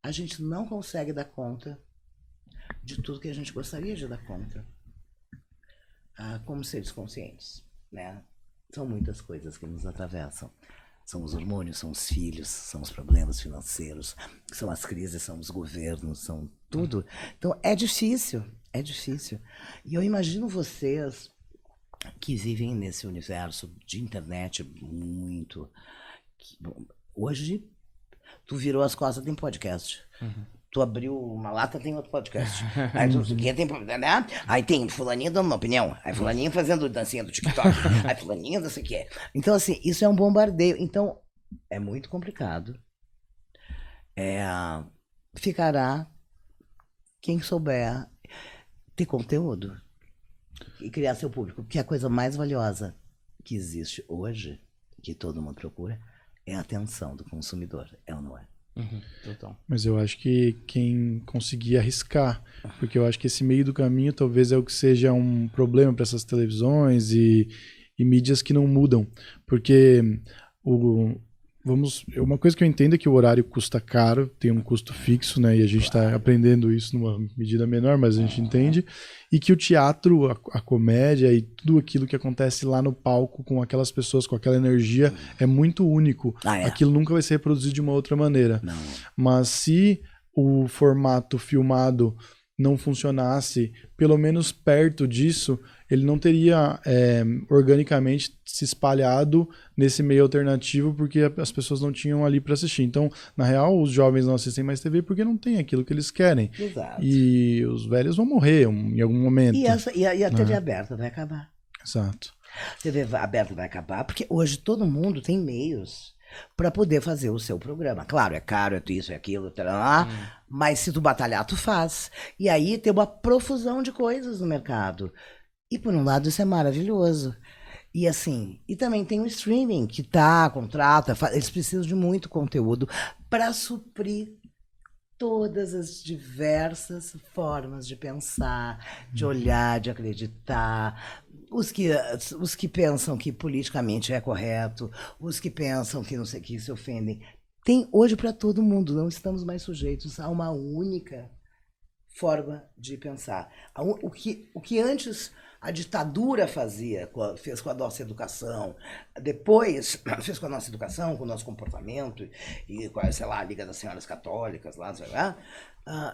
a gente não consegue dar conta de tudo que a gente gostaria de dar conta, como seres conscientes, né? São muitas coisas que nos atravessam. São os hormônios, são os filhos, são os problemas financeiros, são as crises, são os governos, são tudo. Então, é difícil. E eu imagino vocês que vivem nesse universo de internet muito... Hoje, tu virou as costas, tem podcast. Tu abriu uma lata, tem outro podcast. Aí tem, né? Aí tem fulaninha dando uma opinião. Aí fulaninha fazendo dancinha do TikTok. Aí fulaninha não sei o que. Então, assim, isso é um bombardeio. Então, é muito complicado. Ficará quem souber ter conteúdo e criar seu público. Porque a coisa mais valiosa que existe hoje, que todo mundo procura, é a atenção do consumidor. É ou não é? Total. Mas eu acho que quem conseguir arriscar, porque eu acho que esse meio do caminho talvez é o que seja um problema para essas televisões e mídias que não mudam, porque uma coisa que eu entendo é que o horário custa caro, tem um custo fixo, né? E a gente está aprendendo isso numa medida menor, mas a gente entende. E que o teatro, a comédia e tudo aquilo que acontece lá no palco com aquelas pessoas, com aquela energia, é muito único. Aquilo nunca vai ser reproduzido de uma outra maneira. Não. Mas se o formato filmado não funcionasse pelo menos perto disso, ele não teria organicamente se espalhado nesse meio alternativo porque as pessoas não tinham ali para assistir. Então, na real, os jovens não assistem mais TV porque não tem aquilo que eles querem. Exato. E os velhos vão morrer em algum momento. E a TV aberta vai acabar. Exato. A TV aberta vai acabar porque hoje todo mundo tem meios para poder fazer o seu programa. Claro, é caro, é isso, é aquilo, mas se tu batalhar, tu faz. E aí tem uma profusão de coisas no mercado. E por um lado isso é maravilhoso. E assim, e também tem o streaming que contrata, eles precisam de muito conteúdo para suprir todas as diversas formas de pensar, de olhar, de acreditar. Os que pensam que politicamente é correto, os que pensam que não sei o que se ofendem. Tem hoje para todo mundo, não estamos mais sujeitos a uma única forma de pensar. O que antes a ditadura fez com a nossa educação, depois fez com a nossa educação, com o nosso comportamento, e com, sei lá, a Liga das Senhoras Católicas, lá, sei lá.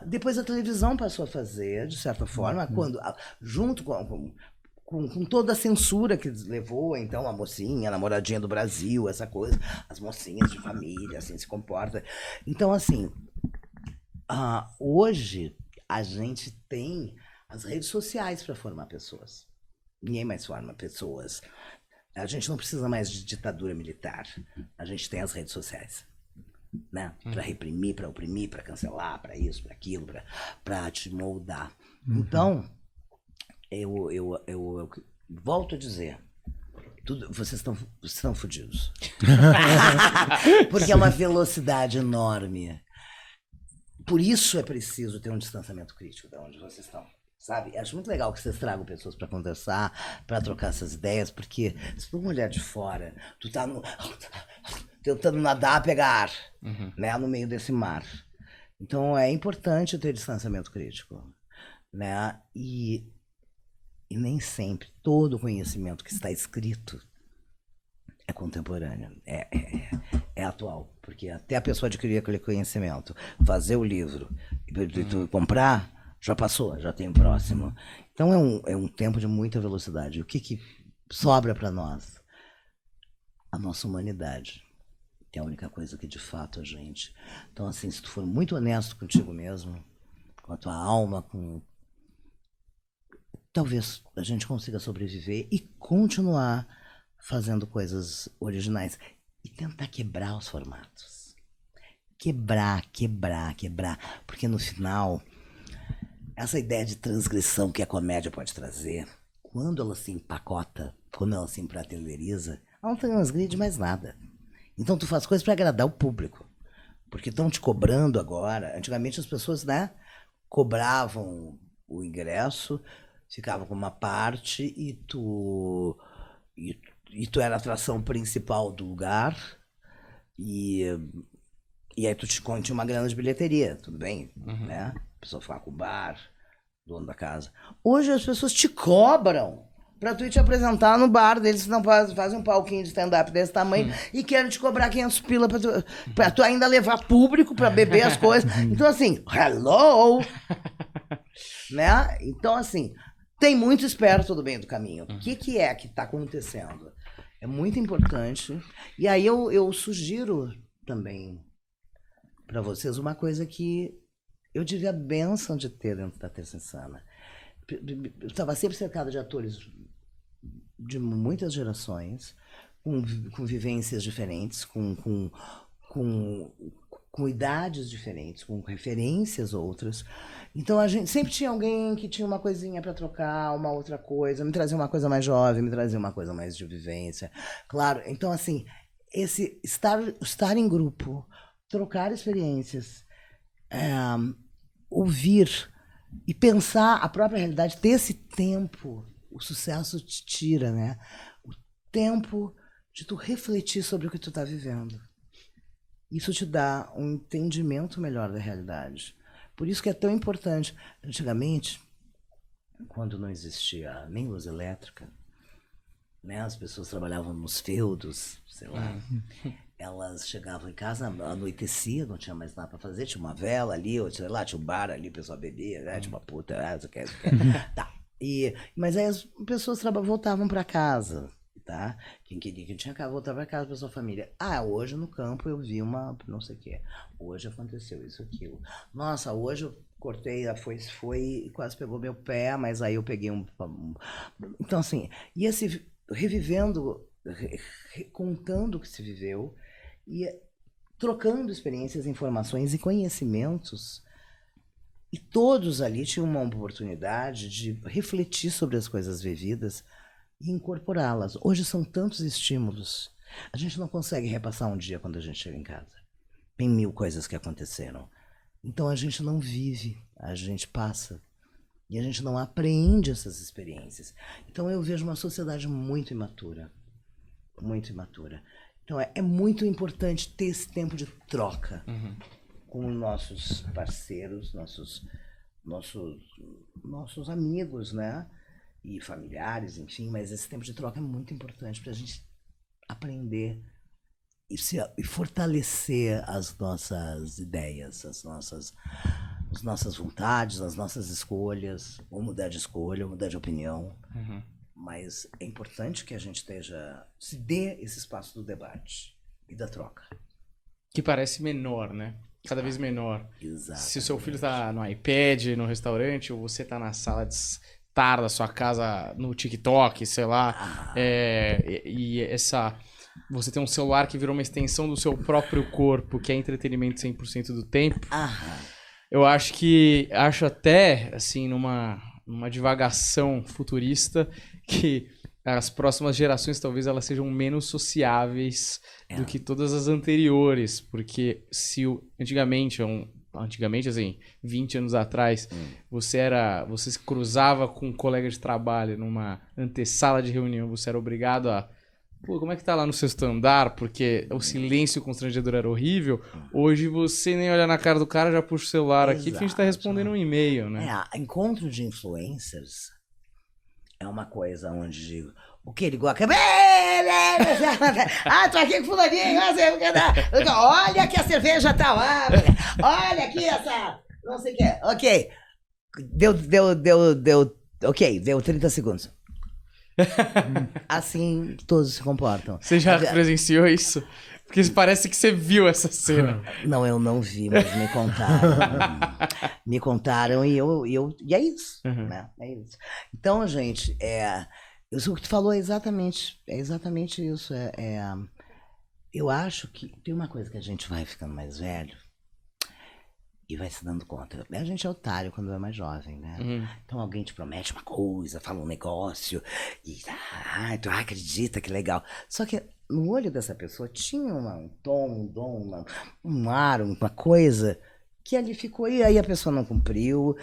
Depois a televisão passou a fazer, de certa forma, junto com toda a censura que levou, então, a mocinha, a namoradinha do Brasil, essa coisa, as mocinhas de família, assim, se comporta. Então, assim, hoje a gente tem as redes sociais para formar pessoas. Ninguém mais forma pessoas. A gente não precisa mais de ditadura militar. A gente tem as redes sociais, né? Para reprimir, para oprimir, para cancelar, para isso, para aquilo, para te moldar. Então, eu volto a dizer, vocês estão fodidos. Porque é uma velocidade enorme. Por isso é preciso ter um distanciamento crítico de onde vocês estão. Sabe? Acho muito legal que vocês tragam pessoas para conversar, para trocar essas ideias, porque se for uma mulher de fora, tu tá tentando nadar, pegar ar, né, no meio desse mar. Então é importante ter distanciamento crítico, né? E nem sempre todo conhecimento que está escrito é contemporâneo, é atual, porque até a pessoa adquirir aquele conhecimento, fazer o livro e comprar, já passou, já tem o próximo. Então é um tempo de muita velocidade. O que sobra para nós? A nossa humanidade, que é a única coisa que de fato a gente... Então, assim, se tu for muito honesto contigo mesmo, com a tua alma, talvez a gente consiga sobreviver e continuar fazendo coisas originais. E tentar quebrar os formatos. Quebrar. Porque no final... Essa ideia de transgressão que a comédia pode trazer, quando ela se empacota, quando ela se prateleiriza, ela não transgride mais nada. Então tu faz coisas para agradar o público. Porque estão te cobrando agora. Antigamente as pessoas, né, cobravam o ingresso, ficavam com uma parte e tu era a atração principal do lugar. E aí tu tinha uma grana de bilheteria, tudo bem, né? A pessoa ficava com o bar, dono da casa. Hoje as pessoas te cobram pra tu ir te apresentar no bar deles, não fazem um palquinho de stand-up desse tamanho e querem te cobrar 500 pila pra tu ainda levar público pra beber as coisas. Então assim, hello! Né? Então assim, tem muito esperto do bem do caminho. O que é que tá acontecendo? É muito importante. E aí eu sugiro também pra vocês uma coisa que eu tive a bênção de ter dentro da Terça Insana. Eu estava sempre cercado de atores de muitas gerações, com vivências diferentes, com idades diferentes, com referências outras. Então a gente sempre tinha alguém que tinha uma coisinha para trocar, uma outra coisa, me trazia uma coisa mais jovem, me trazia uma coisa mais de vivência. Claro, então assim, esse estar em grupo, trocar experiências, ouvir e pensar a própria realidade, ter esse tempo, o sucesso te tira, né? O tempo de tu refletir sobre o que tu tá vivendo. Isso te dá um entendimento melhor da realidade. Por isso que é tão importante. Antigamente, quando não existia nem luz elétrica, né? As pessoas trabalhavam nos feudos, sei lá. Elas chegavam em casa, anoitecia, não tinha mais nada para fazer, tinha uma vela ali, ou sei lá, tinha um bar ali, o pessoal bebia, né? Tinha uma puta, isso quer. Tá. Mas aí as pessoas voltavam para casa, tá? Quem queria que tinha casa, voltava para casa para sua família. Hoje no campo eu vi uma, não sei o quê. Hoje aconteceu isso, aquilo. Nossa, hoje eu cortei, foi e quase pegou meu pé, mas aí eu peguei um... Então, assim, e esse revivendo, contando o que se viveu, e trocando experiências, informações e conhecimentos, e todos ali tinham uma oportunidade de refletir sobre as coisas vividas e incorporá-las. Hoje são tantos estímulos, a gente não consegue repassar um dia quando a gente chega em casa. Tem 1000 coisas que aconteceram. Então a gente não vive, a gente passa. E a gente não apreende essas experiências. Então eu vejo uma sociedade muito imatura. Muito imatura. Então é muito importante ter esse tempo de troca com nossos parceiros, nossos amigos, né? E familiares, enfim. Mas esse tempo de troca é muito importante para a gente aprender e fortalecer as nossas ideias, as nossas vontades, as nossas escolhas, ou mudar de escolha, ou mudar de opinião. Mas é importante que a gente se dê esse espaço do debate e da troca. Que parece menor, né? Cada vez menor. Exato. Se o seu filho tá no iPad, no restaurante, ou você tá na sala de estar da sua casa no TikTok, sei lá, você tem um celular que virou uma extensão do seu próprio corpo, que é entretenimento 100% do tempo. Eu acho até, assim, numa divagação futurista, que as próximas gerações talvez elas sejam menos sociáveis do que todas as anteriores, porque se antigamente, assim, 20 anos atrás, você se cruzava com um colega de trabalho numa antessala de reunião, você era obrigado a... Pô, como é que tá lá no sexto andar? Porque o silêncio constrangedor era horrível. Hoje você nem olha na cara do cara, já puxa o celular aqui, finge estar respondendo um e-mail, né? Encontro de influencers é uma coisa onde... O que ele gosta? Tô aqui com fulaninho. Olha que a cerveja tá lá. Olha aqui essa... Não sei o que. Ok. Deu 30 segundos. Assim todos se comportam. Você já presenciou isso? Porque parece que você viu essa cena. Não, eu não vi, mas me contaram. Me contaram e é isso, né? É isso. Então, gente, o que tu falou é exatamente isso. Eu acho que tem uma coisa que a gente vai ficando mais velho e vai se dando conta. A gente é otário quando é mais jovem, né? Então alguém te promete uma coisa, fala um negócio, e tu acredita, que legal. Só que no olho dessa pessoa tinha um tom, um dom, um ar, uma coisa que ali ficou, e aí a pessoa não cumpriu.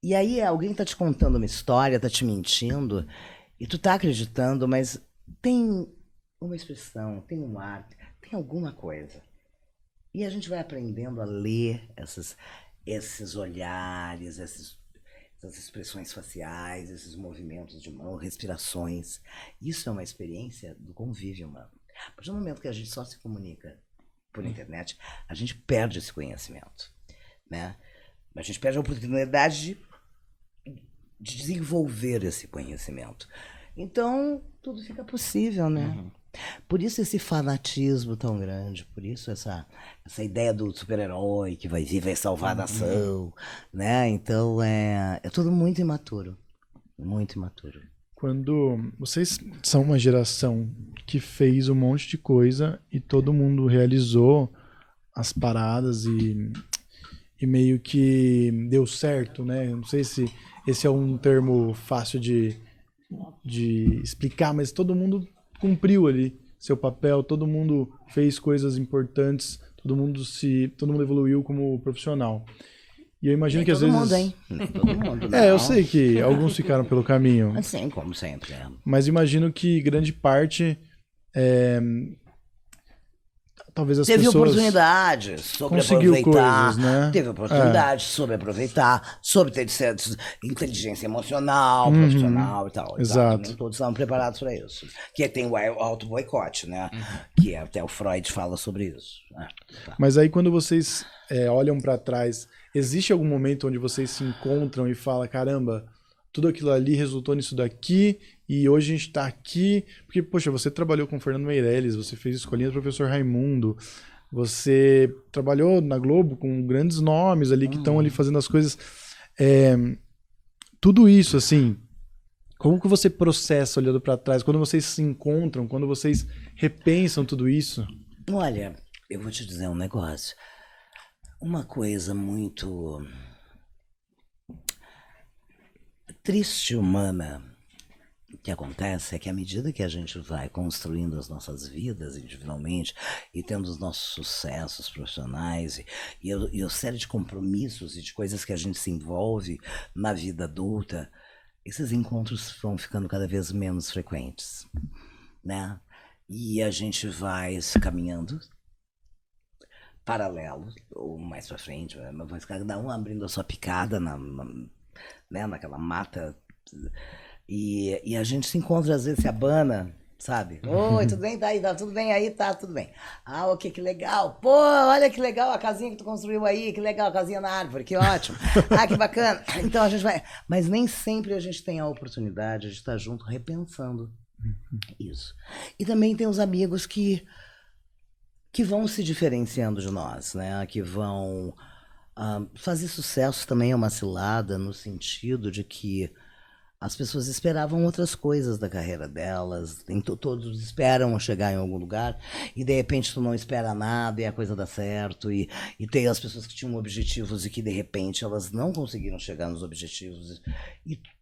E aí alguém tá te contando uma história, tá te mentindo, e tu tá acreditando, mas tem uma expressão, tem um ar, tem alguma coisa. E a gente vai aprendendo a ler esses olhares, essas expressões faciais, esses movimentos de mão, respirações. Isso é uma experiência do convívio humano. A partir do momento que a gente só se comunica por internet, a gente perde esse conhecimento, né? A gente perde a oportunidade de desenvolver esse conhecimento. Então, tudo fica possível, né? Por isso esse fanatismo tão grande, por isso essa ideia do super-herói que vai vir, vai salvar a nação, né? Então é tudo muito imaturo, muito imaturo. Quando vocês são uma geração que fez um monte de coisa e todo mundo realizou as paradas e meio que deu certo, né? Não sei se esse é um termo fácil de explicar, mas todo mundo cumpriu ali seu papel, todo mundo fez coisas importantes, todo mundo evoluiu como profissional. E eu imagino que às vezes... Nem todo mundo, não. Eu sei que alguns ficaram pelo caminho. Assim, como sempre. Mas imagino que grande parte talvez as Teve pessoas... oportunidades sobre conseguiu aproveitar. coisas, né? Teve oportunidades sobre aproveitar, sobre ter certa inteligência emocional, profissional e tal. Exato. Nem todos estavam preparados para isso. Que tem o auto-boicote, né? Que até o Freud fala sobre isso. Tá. Mas aí quando vocês olham pra trás, existe algum momento onde vocês se encontram e falam, caramba, tudo aquilo ali resultou nisso daqui e hoje a gente tá aqui, porque, poxa, você trabalhou com o Fernando Meirelles, você fez Escolinha do Professor Raimundo, você trabalhou na Globo com grandes nomes ali que estão ali fazendo as coisas. Tudo isso, assim, como que você processa olhando pra trás, quando vocês se encontram, quando vocês repensam tudo isso? Olha, eu vou te dizer um negócio. Uma coisa muito triste, humana, que acontece é que à medida que a gente vai construindo as nossas vidas individualmente e tendo os nossos sucessos profissionais e a série de compromissos e de coisas que a gente se envolve na vida adulta, esses encontros vão ficando cada vez menos frequentes, né? E a gente vai se caminhando paralelo, ou mais pra frente, mas cada um abrindo a sua picada né, naquela mata, e a gente se encontra, às vezes se abana, sabe? Oi, tudo bem? Tá aí, tá tudo bem aí? Tá tudo bem. Ah, ok, que legal. Pô, olha que legal a casinha que tu construiu aí, que legal a casinha na árvore, que ótimo. Ah, que bacana. Então a gente vai... Mas nem sempre a gente tem a oportunidade de estar junto repensando isso. E também tem os amigos que vão se diferenciando de nós, né? Que vão fazer sucesso também é uma cilada no sentido de que as pessoas esperavam outras coisas da carreira delas, todos esperam chegar em algum lugar e de repente tu não espera nada e a coisa dá certo e tem as pessoas que tinham objetivos e que de repente elas não conseguiram chegar nos objetivos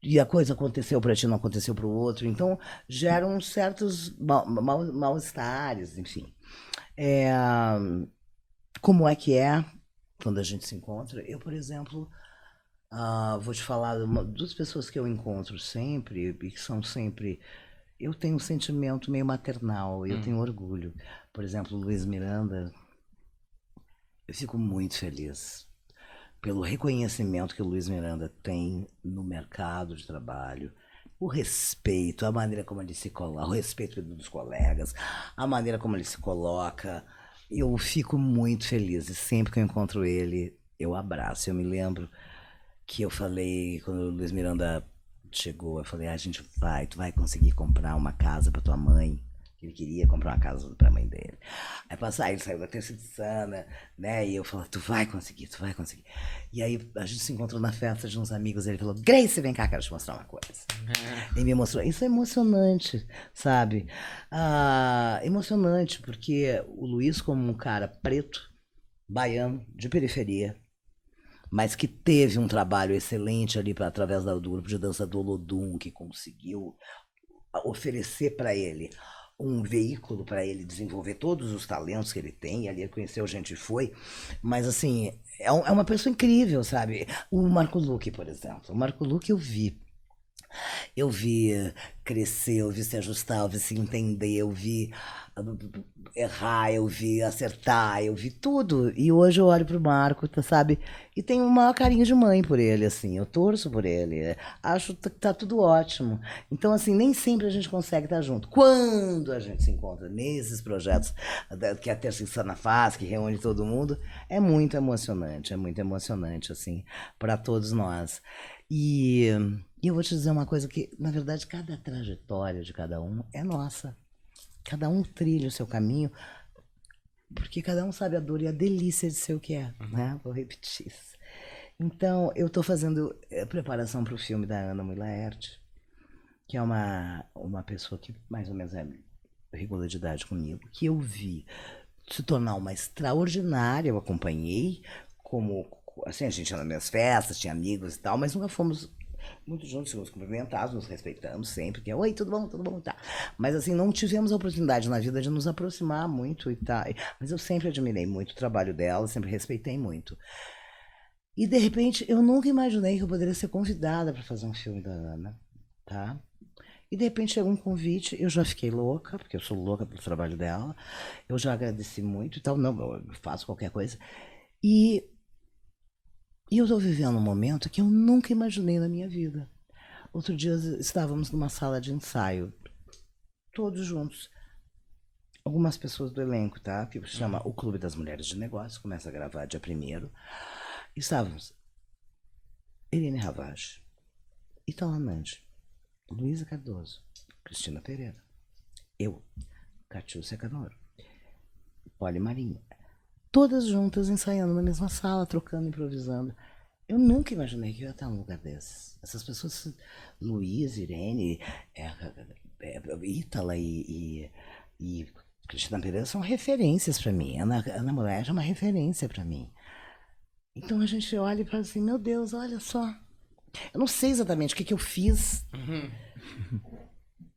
e a coisa aconteceu para ti, não aconteceu para o outro, então geram certos mal-estares, enfim. Como é que é quando a gente se encontra? Eu, por exemplo, vou te falar duas pessoas que eu encontro sempre e que são sempre... Eu tenho um sentimento meio maternal, eu tenho orgulho. Por exemplo, o Luiz Miranda, eu fico muito feliz pelo reconhecimento que o Luiz Miranda tem no mercado de trabalho, o respeito, a maneira como ele se coloca, o respeito dos colegas, a maneira como ele se coloca. Eu fico muito feliz e sempre que eu encontro ele, eu abraço. Eu me lembro que eu falei, quando o Luiz Miranda chegou, eu falei, tu vai conseguir comprar uma casa para tua mãe. Ele queria comprar uma casa para a mãe dele. Aí ele saiu da Terça de Sana, né? E eu falei, tu vai conseguir. E aí a gente se encontrou na festa de uns amigos e ele falou, Grace, vem cá, quero te mostrar uma coisa. E me mostrou. Isso é emocionante, sabe? Emocionante, porque o Luiz, como um cara preto, baiano, de periferia, mas que teve um trabalho excelente ali através do grupo de dança do Olodum, que conseguiu oferecer para ele um veículo para ele desenvolver todos os talentos que ele tem, e ali ele conheceu gente e foi, mas assim, é uma pessoa incrível, sabe? O Marco Luque, por exemplo, o Marco Luque eu vi crescer, eu vi se ajustar, eu vi se entender, eu vi errar, eu vi acertar, eu vi tudo. E hoje eu olho pro Marco, sabe? E tenho um maior carinho de mãe por ele, assim. Eu torço por ele. Acho que tá tudo ótimo. Então, assim, nem sempre a gente consegue estar junto. Quando a gente se encontra nesses projetos que a Terça Insana faz, que reúne todo mundo, é muito emocionante, assim, para todos nós. E eu vou te dizer uma coisa que, na verdade, cada trajetória de cada um é nossa. Cada um trilha o seu caminho, porque cada um sabe a dor e a delícia de ser o que é, né? Vou repetir isso. Então, eu estou fazendo preparação para o filme da Ana Mui Laerte, que é uma pessoa que mais ou menos é rigorosa de idade comigo, que eu vi se tornar uma extraordinária, eu acompanhei, como, assim, a gente ia nas minhas festas, tinha amigos e tal, mas nunca fomos muito juntos, nos cumprimentamos, nos respeitamos sempre, que é, oi, tudo bom, tá. Mas assim, não tivemos a oportunidade na vida de nos aproximar muito e tá. Mas eu sempre admirei muito o trabalho dela, sempre respeitei muito. E de repente, eu nunca imaginei que eu poderia ser convidada para fazer um filme da Ana, tá? E de repente chegou um convite, eu já fiquei louca, porque eu sou louca pelo trabalho dela. Eu já agradeci muito e tal, não, eu faço qualquer coisa. E eu estou vivendo um momento que eu nunca imaginei na minha vida. Outro dia estávamos numa sala de ensaio, todos juntos. Algumas pessoas do elenco, tá? Que se chama o Clube das Mulheres de Negócios, começa a gravar dia 1º. Estávamos Irene Ravage, Itala Nandi, Luísa Cardoso, Cristina Pereira, eu, Catiúcia Canoro, Poli Marinho, todas juntas ensaiando na mesma sala, trocando, improvisando. Eu nunca imaginei que eu ia estar num lugar desses. Essas pessoas, Luísa, Irene, Ítala e Cristina Pereira são referências para mim. Ana Moraes é uma referência para mim. Então a gente olha e fala assim, meu Deus, olha só. Eu não sei exatamente o que eu fiz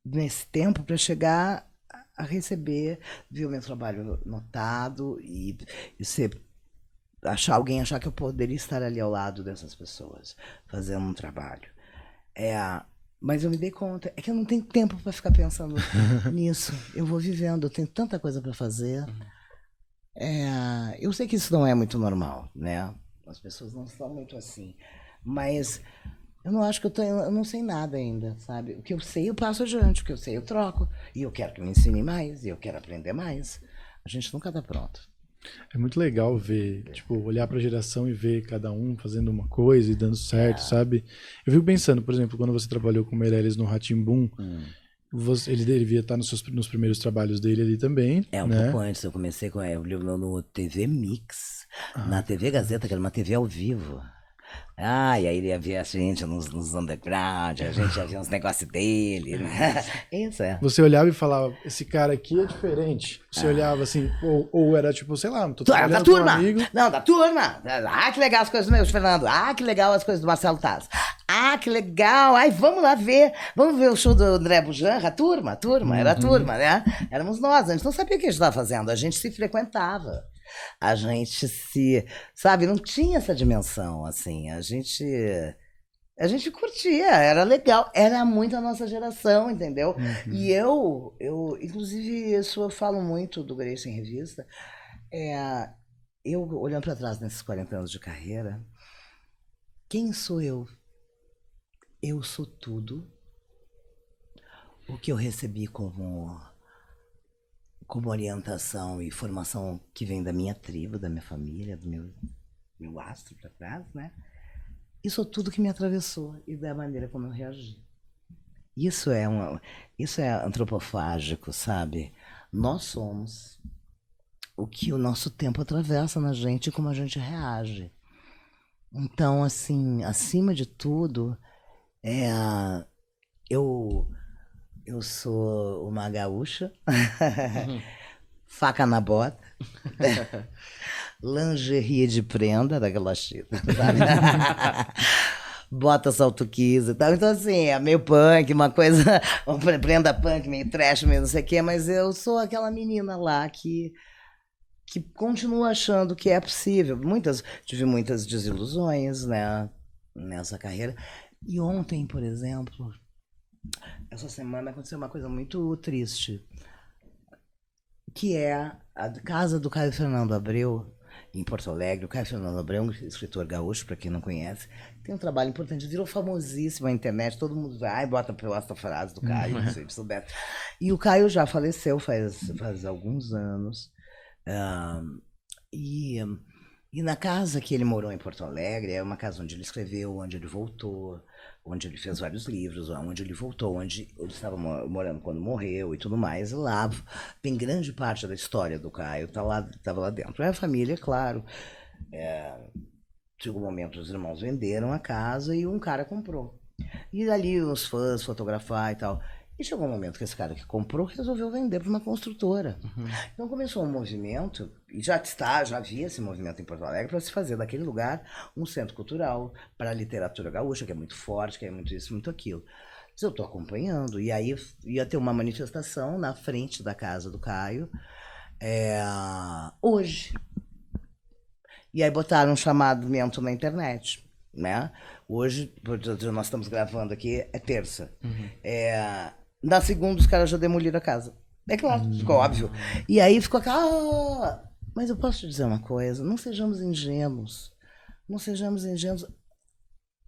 nesse tempo para chegar a receber, ver o meu trabalho notado e alguém achar que eu poderia estar ali ao lado dessas pessoas, fazendo um trabalho. Mas eu me dei conta, é que eu não tenho tempo para ficar pensando nisso. Eu vou vivendo, eu tenho tanta coisa para fazer. Eu sei que isso não é muito normal, né? As pessoas não são muito assim. Mas eu não acho que eu não sei nada ainda, sabe? O que eu sei, eu passo adiante. O que eu sei, eu troco. E eu quero que me ensine mais, e eu quero aprender mais. A gente nunca está pronto. É muito legal ver, tipo, olhar pra geração e ver cada um fazendo uma coisa e dando certo, sabe? Eu fico pensando, por exemplo, quando você trabalhou com o Meirelles no Rá-Tim-Bum, ele devia estar nos primeiros trabalhos dele ali também, um né? pouco antes, eu comecei no TV Mix, na TV Gazeta, que era uma TV ao vivo. E aí ele ia ver a gente nos underground, a gente ia ver uns negócios dele, né? Isso é. Você olhava e falava, esse cara aqui é diferente. Você olhava assim, ou era tipo, sei lá, tô trabalhando Da turma! com um amigo. Não, da turma! Que legal as coisas do meu Fernando. Que legal as coisas do Marcelo Taz. Que legal! Ai, vamos lá ver. Vamos ver o show do André Bujanra. A turma, era a turma, né? Éramos nós, a gente não sabia o que a gente estava fazendo, a gente se frequentava. A gente sabe, não tinha essa dimensão, assim, a gente curtia, era legal, era muito a nossa geração, entendeu? E eu, inclusive, isso eu falo muito do Grace em Revista, eu olhando para trás nesses 40 anos de carreira, quem sou eu? Eu sou tudo o que eu recebi como orientação e formação que vem da minha tribo, da minha família, do meu astro para trás, né? Isso é tudo que me atravessou e da maneira como eu reagi. Isso é antropofágico, sabe? Nós somos o que o nosso tempo atravessa na gente e como a gente reage. Então, assim, acima de tudo, eu sou uma gaúcha, faca na bota, lingerie de prenda, daquela chita, sabe? Bota salto kiss e tal. Então, assim, é meio punk, uma coisa, prenda punk, meio trash, meio não sei o quê, mas eu sou aquela menina lá que continua achando que é possível. Tive muitas desilusões, né, nessa carreira. E ontem, por exemplo, essa semana aconteceu uma coisa muito triste, que é a casa do Caio Fernando Abreu, em Porto Alegre. O Caio Fernando Abreu é um escritor gaúcho, para quem não conhece, tem um trabalho importante, virou famosíssimo na internet, todo mundo vai, bota a frase do Caio, não sei se souber. E o Caio já faleceu faz alguns anos, e na casa que ele morou em Porto Alegre, é uma casa onde ele escreveu, onde ele voltou, onde ele fez vários livros, onde ele voltou, onde ele estava morando quando morreu e tudo mais. E lá tem grande parte da história do Caio, estava lá dentro. A família, claro, chegou um momento os irmãos venderam a casa e um cara comprou. E ali os fãs fotografar e tal. E chegou um momento que esse cara que comprou resolveu vender para uma construtora. Então começou um movimento, e já havia esse movimento em Porto Alegre, para se fazer daquele lugar um centro cultural para a literatura gaúcha, que é muito forte, que é muito isso, muito aquilo. Mas eu estou acompanhando, e aí ia ter uma manifestação na frente da casa do Caio, hoje. E aí botaram um chamamento na internet, né? Hoje, nós estamos gravando aqui, é terça. Na segunda, os caras já demoliram a casa. É claro, ficou óbvio. E aí ficou aquela... Mas eu posso te dizer uma coisa, não sejamos ingênuos. Não sejamos ingênuos.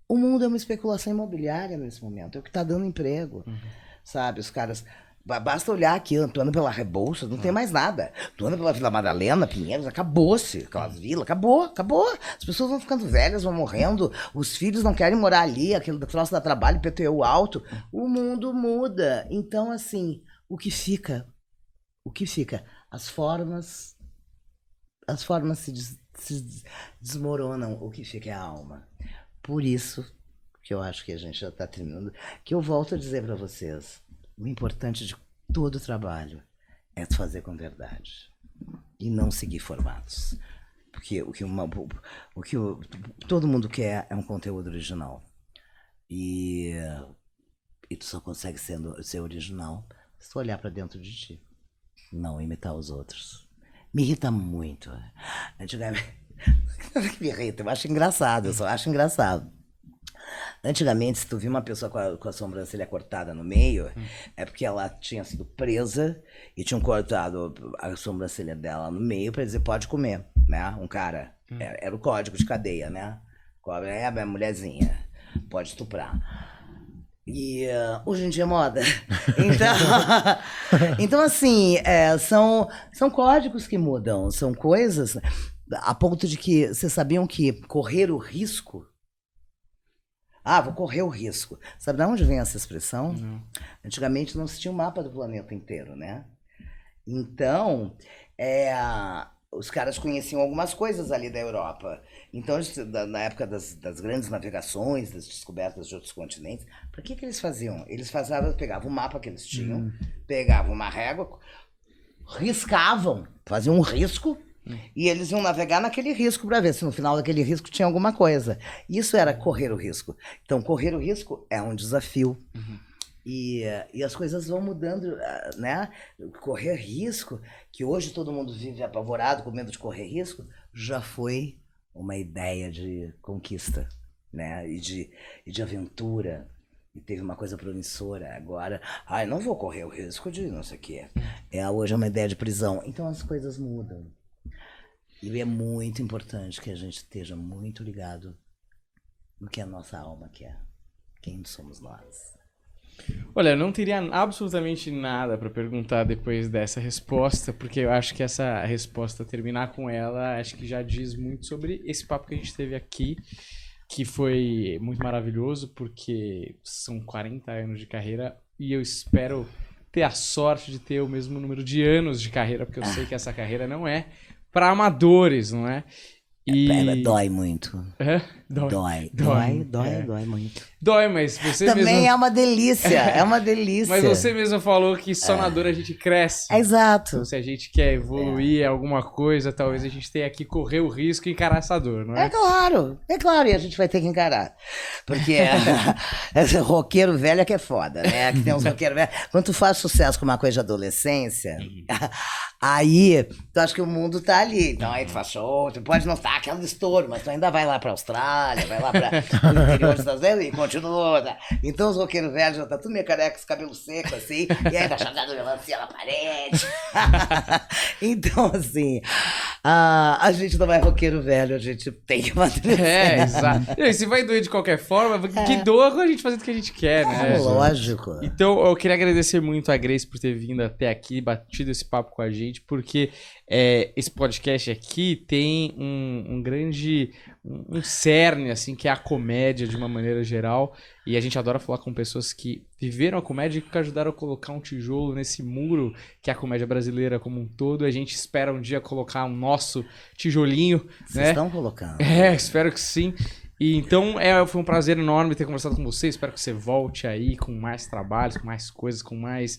O mundo é uma especulação imobiliária nesse momento. É o que está dando emprego. Sabe, os caras... Basta olhar aqui, tu anda pela Rebouças, não tem mais nada. Tu anda pela Vila Madalena, Pinheiros, acabou-se. Aquelas vilas, acabou. As pessoas vão ficando velhas, vão morrendo, os filhos não querem morar ali, aquele troço dá trabalho, PTU alto. O mundo muda. Então, assim, o que fica? As formas se desmoronam, o que fica é a alma. Por isso que eu acho que a gente já está terminando, que eu volto a dizer para vocês, o importante de todo o trabalho é fazer com verdade e não seguir formatos. Porque todo mundo quer é um conteúdo original. E tu só consegue ser original se tu olhar para dentro de ti, não imitar os outros. Me irrita muito. Antigamente, me irrita, eu acho engraçado, eu só acho engraçado. Antigamente, se tu via uma pessoa com a sobrancelha cortada no meio, é porque ela tinha sido presa e tinham cortado a sobrancelha dela no meio para dizer pode comer, né? Um cara, era o código de cadeia, né? É a mulherzinha, pode estuprar. E hoje em dia é moda. Então assim, são códigos que mudam, são coisas a ponto de que vocês sabiam que correr o risco... vou correr o risco. Sabe de onde vem essa expressão? Não. Antigamente não se tinha um mapa do planeta inteiro, né? Então, os caras conheciam algumas coisas ali da Europa. Então, na época das grandes navegações, das descobertas de outros continentes, para que eles faziam? Eles pegavam o mapa que eles tinham, pegavam uma régua, riscavam, faziam um risco, e eles iam navegar naquele risco para ver se no final daquele risco tinha alguma coisa. Isso era correr o risco. Então, correr o risco é um desafio. E as coisas vão mudando, né? Correr risco, que hoje todo mundo vive apavorado, com medo de correr risco, já foi uma ideia de conquista, né? E de aventura. E teve uma coisa promissora. Agora, eu não vou correr o risco de não sei o quê. Hoje é uma ideia de prisão. Então as coisas mudam. E é muito importante que a gente esteja muito ligado no que a nossa alma quer, quem somos nós. Olha, eu não teria absolutamente nada para perguntar depois dessa resposta, porque eu acho que essa resposta, terminar com ela, acho que já diz muito sobre esse papo que a gente teve aqui, que foi muito maravilhoso, porque são 40 anos de carreira e eu espero ter a sorte de ter o mesmo número de anos de carreira, porque eu sei que essa carreira não é para amadores, não é? Dói muito. Dói muito. Dói, mas você também mesmo... é uma delícia, Mas você mesmo falou que só na dor a gente cresce. Exato. Então, se a gente quer evoluir alguma coisa, talvez a gente tenha que correr o risco e encarar essa dor, não é? É claro, e a gente vai ter que encarar. Porque esse roqueiro velho é que é foda, né? Que tem uns roqueiros velhos. Quando tu faz sucesso com uma coisa de adolescência, aí tu acha que o mundo tá ali. Então aí tu faz show, tu pode não estar aquele estouro, mas tu ainda vai lá pra Austrália, vai lá para o interior dos Estados Unidos e continua. Tá? Então os roqueiros velhos já tá tudo meio careca, os cabelos secos assim, e aí tá chegando melancia na parede. Então assim, a gente não é roqueiro velho, a gente tem que manter. Exato. E se vai doer de qualquer forma, que doa com a gente fazendo o que a gente quer, né? Lógico. Então eu queria agradecer muito a Grace por ter vindo até aqui, batido esse papo com a gente, porque esse podcast aqui tem um grande cerne, assim, que é a comédia de uma maneira geral, e a gente adora falar com pessoas que viveram a comédia e que ajudaram a colocar um tijolo nesse muro que é a comédia brasileira como um todo. A gente espera um dia colocar o nosso tijolinho. Vocês estão colocando. Espero que sim. E então foi um prazer enorme ter conversado com você. Espero que você volte aí com mais trabalhos, com mais coisas, com mais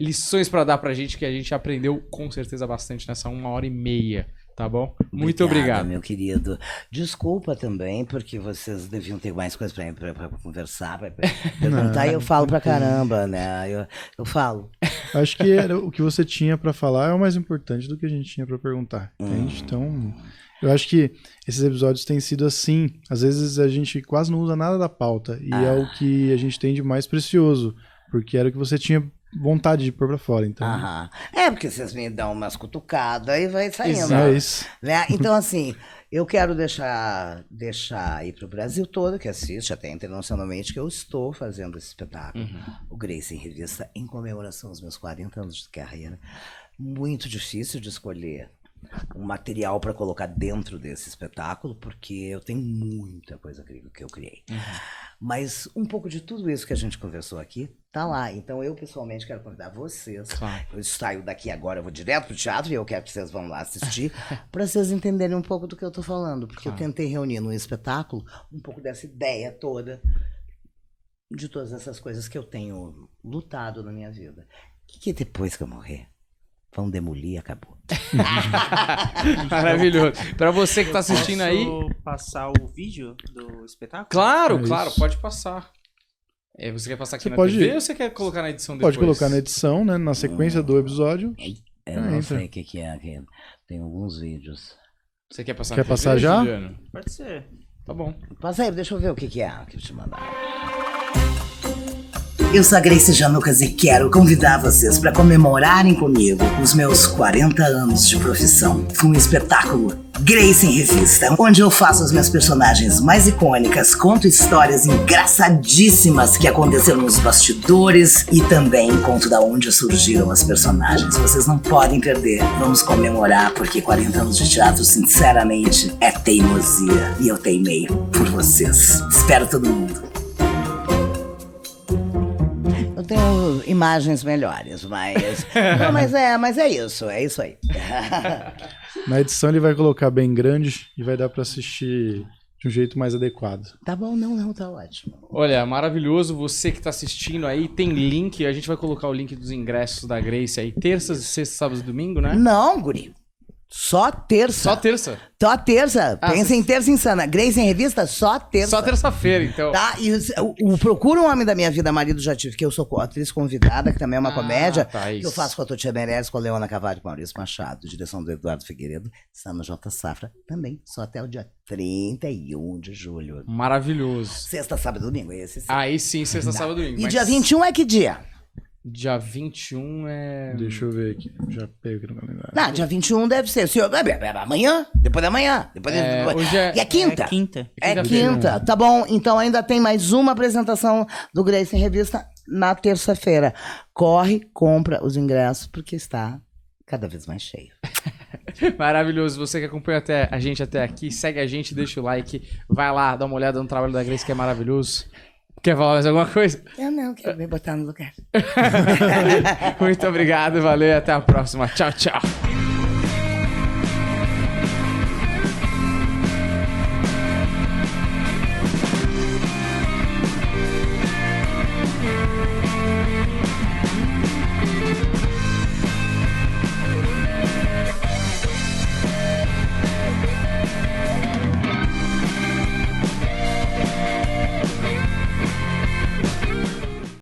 lições para dar pra gente, que a gente aprendeu com certeza bastante nessa 1h30. Tá bom? Muito obrigado, meu querido. Desculpa também, porque vocês deviam ter mais coisas pra conversar, pra perguntar, e eu falo pra caramba, né? Eu falo. Acho que o que você tinha pra falar é o mais importante do que a gente tinha pra perguntar, entende? Então, eu acho que esses episódios têm sido assim. Às vezes a gente quase não usa nada da pauta, e é o que a gente tem de mais precioso. Porque era o que você tinha vontade de pôr pra fora, então. Aham. É, porque vocês me dão umas cutucadas e vai saindo. Exato. É isso. Né? Então, assim, eu quero deixar aí pro Brasil todo que assiste, até internacionalmente, que eu estou fazendo esse espetáculo. O Grace em Revista, em comemoração aos meus 40 anos de carreira. Muito difícil de escolher um material para colocar dentro desse espetáculo, porque eu tenho muita coisa que eu criei. Mas um pouco de tudo isso que a gente conversou aqui tá lá. Então eu pessoalmente quero convidar vocês. Claro. Eu saio daqui agora, eu vou direto pro teatro e eu quero que vocês vão lá assistir para vocês entenderem um pouco do que eu tô falando, porque eu tentei reunir no espetáculo um pouco dessa ideia toda de todas essas coisas que eu tenho lutado na minha vida. Que depois que eu morrer vão demolir e acabou. Maravilhoso. Pra você que tá assistindo aí... Posso passar o vídeo do espetáculo? Claro, É claro, isso. pode passar. Você quer passar aqui Você na pode- TV ou você quer colocar na edição depois? Pode colocar na edição, né? Na sequência do episódio. Eu não entra. sei o que é aqui. Tem alguns vídeos. Você quer passar Quer na TV, passar já? Juliano? Pode ser. Tá bom. Passa aí, deixa eu ver o que é que eu te mandar. Eu sou a Grace Janucas e quero convidar vocês para comemorarem comigo os meus 40 anos de profissão com o espetáculo Grace em Revista, onde eu faço as minhas personagens mais icônicas, conto histórias engraçadíssimas que aconteceram nos bastidores e também conto da onde surgiram as personagens. Vocês não podem perder. Vamos comemorar porque 40 anos de teatro, sinceramente, é teimosia e eu teimei por vocês. Espero todo mundo. Eu tenho imagens melhores, mas... Não, mas é isso aí. Na edição ele vai colocar bem grande e vai dar pra assistir de um jeito mais adequado. Tá bom, não, tá ótimo. Olha, maravilhoso. Você que tá assistindo aí, tem link. A gente vai colocar o link dos ingressos da Grace aí. Terças, sextas, sábados e domingo, né? Não, guri. Só terça. Só terça. Só terça. Ah, Pensa em terça insana. Grace em Revista, só terça. Só terça-feira, então. Tá, e o Procura um Homem da Minha Vida, Marido Já Tive, que eu sou atriz convidada, que também é uma comédia, tá, que isso. eu faço com a Totia Meirelles, com a Leona Cavalho e com o Maurício Machado, direção do Eduardo Figueiredo, está no J Safra também, só até o dia 31 de julho. Maravilhoso. Sexta, sábado e domingo, esse sim. Aí sim, sexta, sábado e domingo. E Mas dia 21 é que dia? Dia 21 é... Deixa eu ver aqui. Já pego aqui no calendário. Não, dia 21 deve ser. Amanhã? Depois da manhã? hoje E é quinta? É quinta. É quinta-feira. quinta, tá bom. Então ainda tem mais uma apresentação do Grace em Revista na terça-feira. Corre, compra os ingressos, porque está cada vez mais cheio. Maravilhoso. Você que acompanha a gente até aqui, segue a gente, deixa o like, vai lá, dá uma olhada no trabalho da Grace, que é maravilhoso. Quer falar mais alguma coisa? Eu não quero me botar no lugar. Muito obrigado, valeu e até a próxima. Tchau, tchau.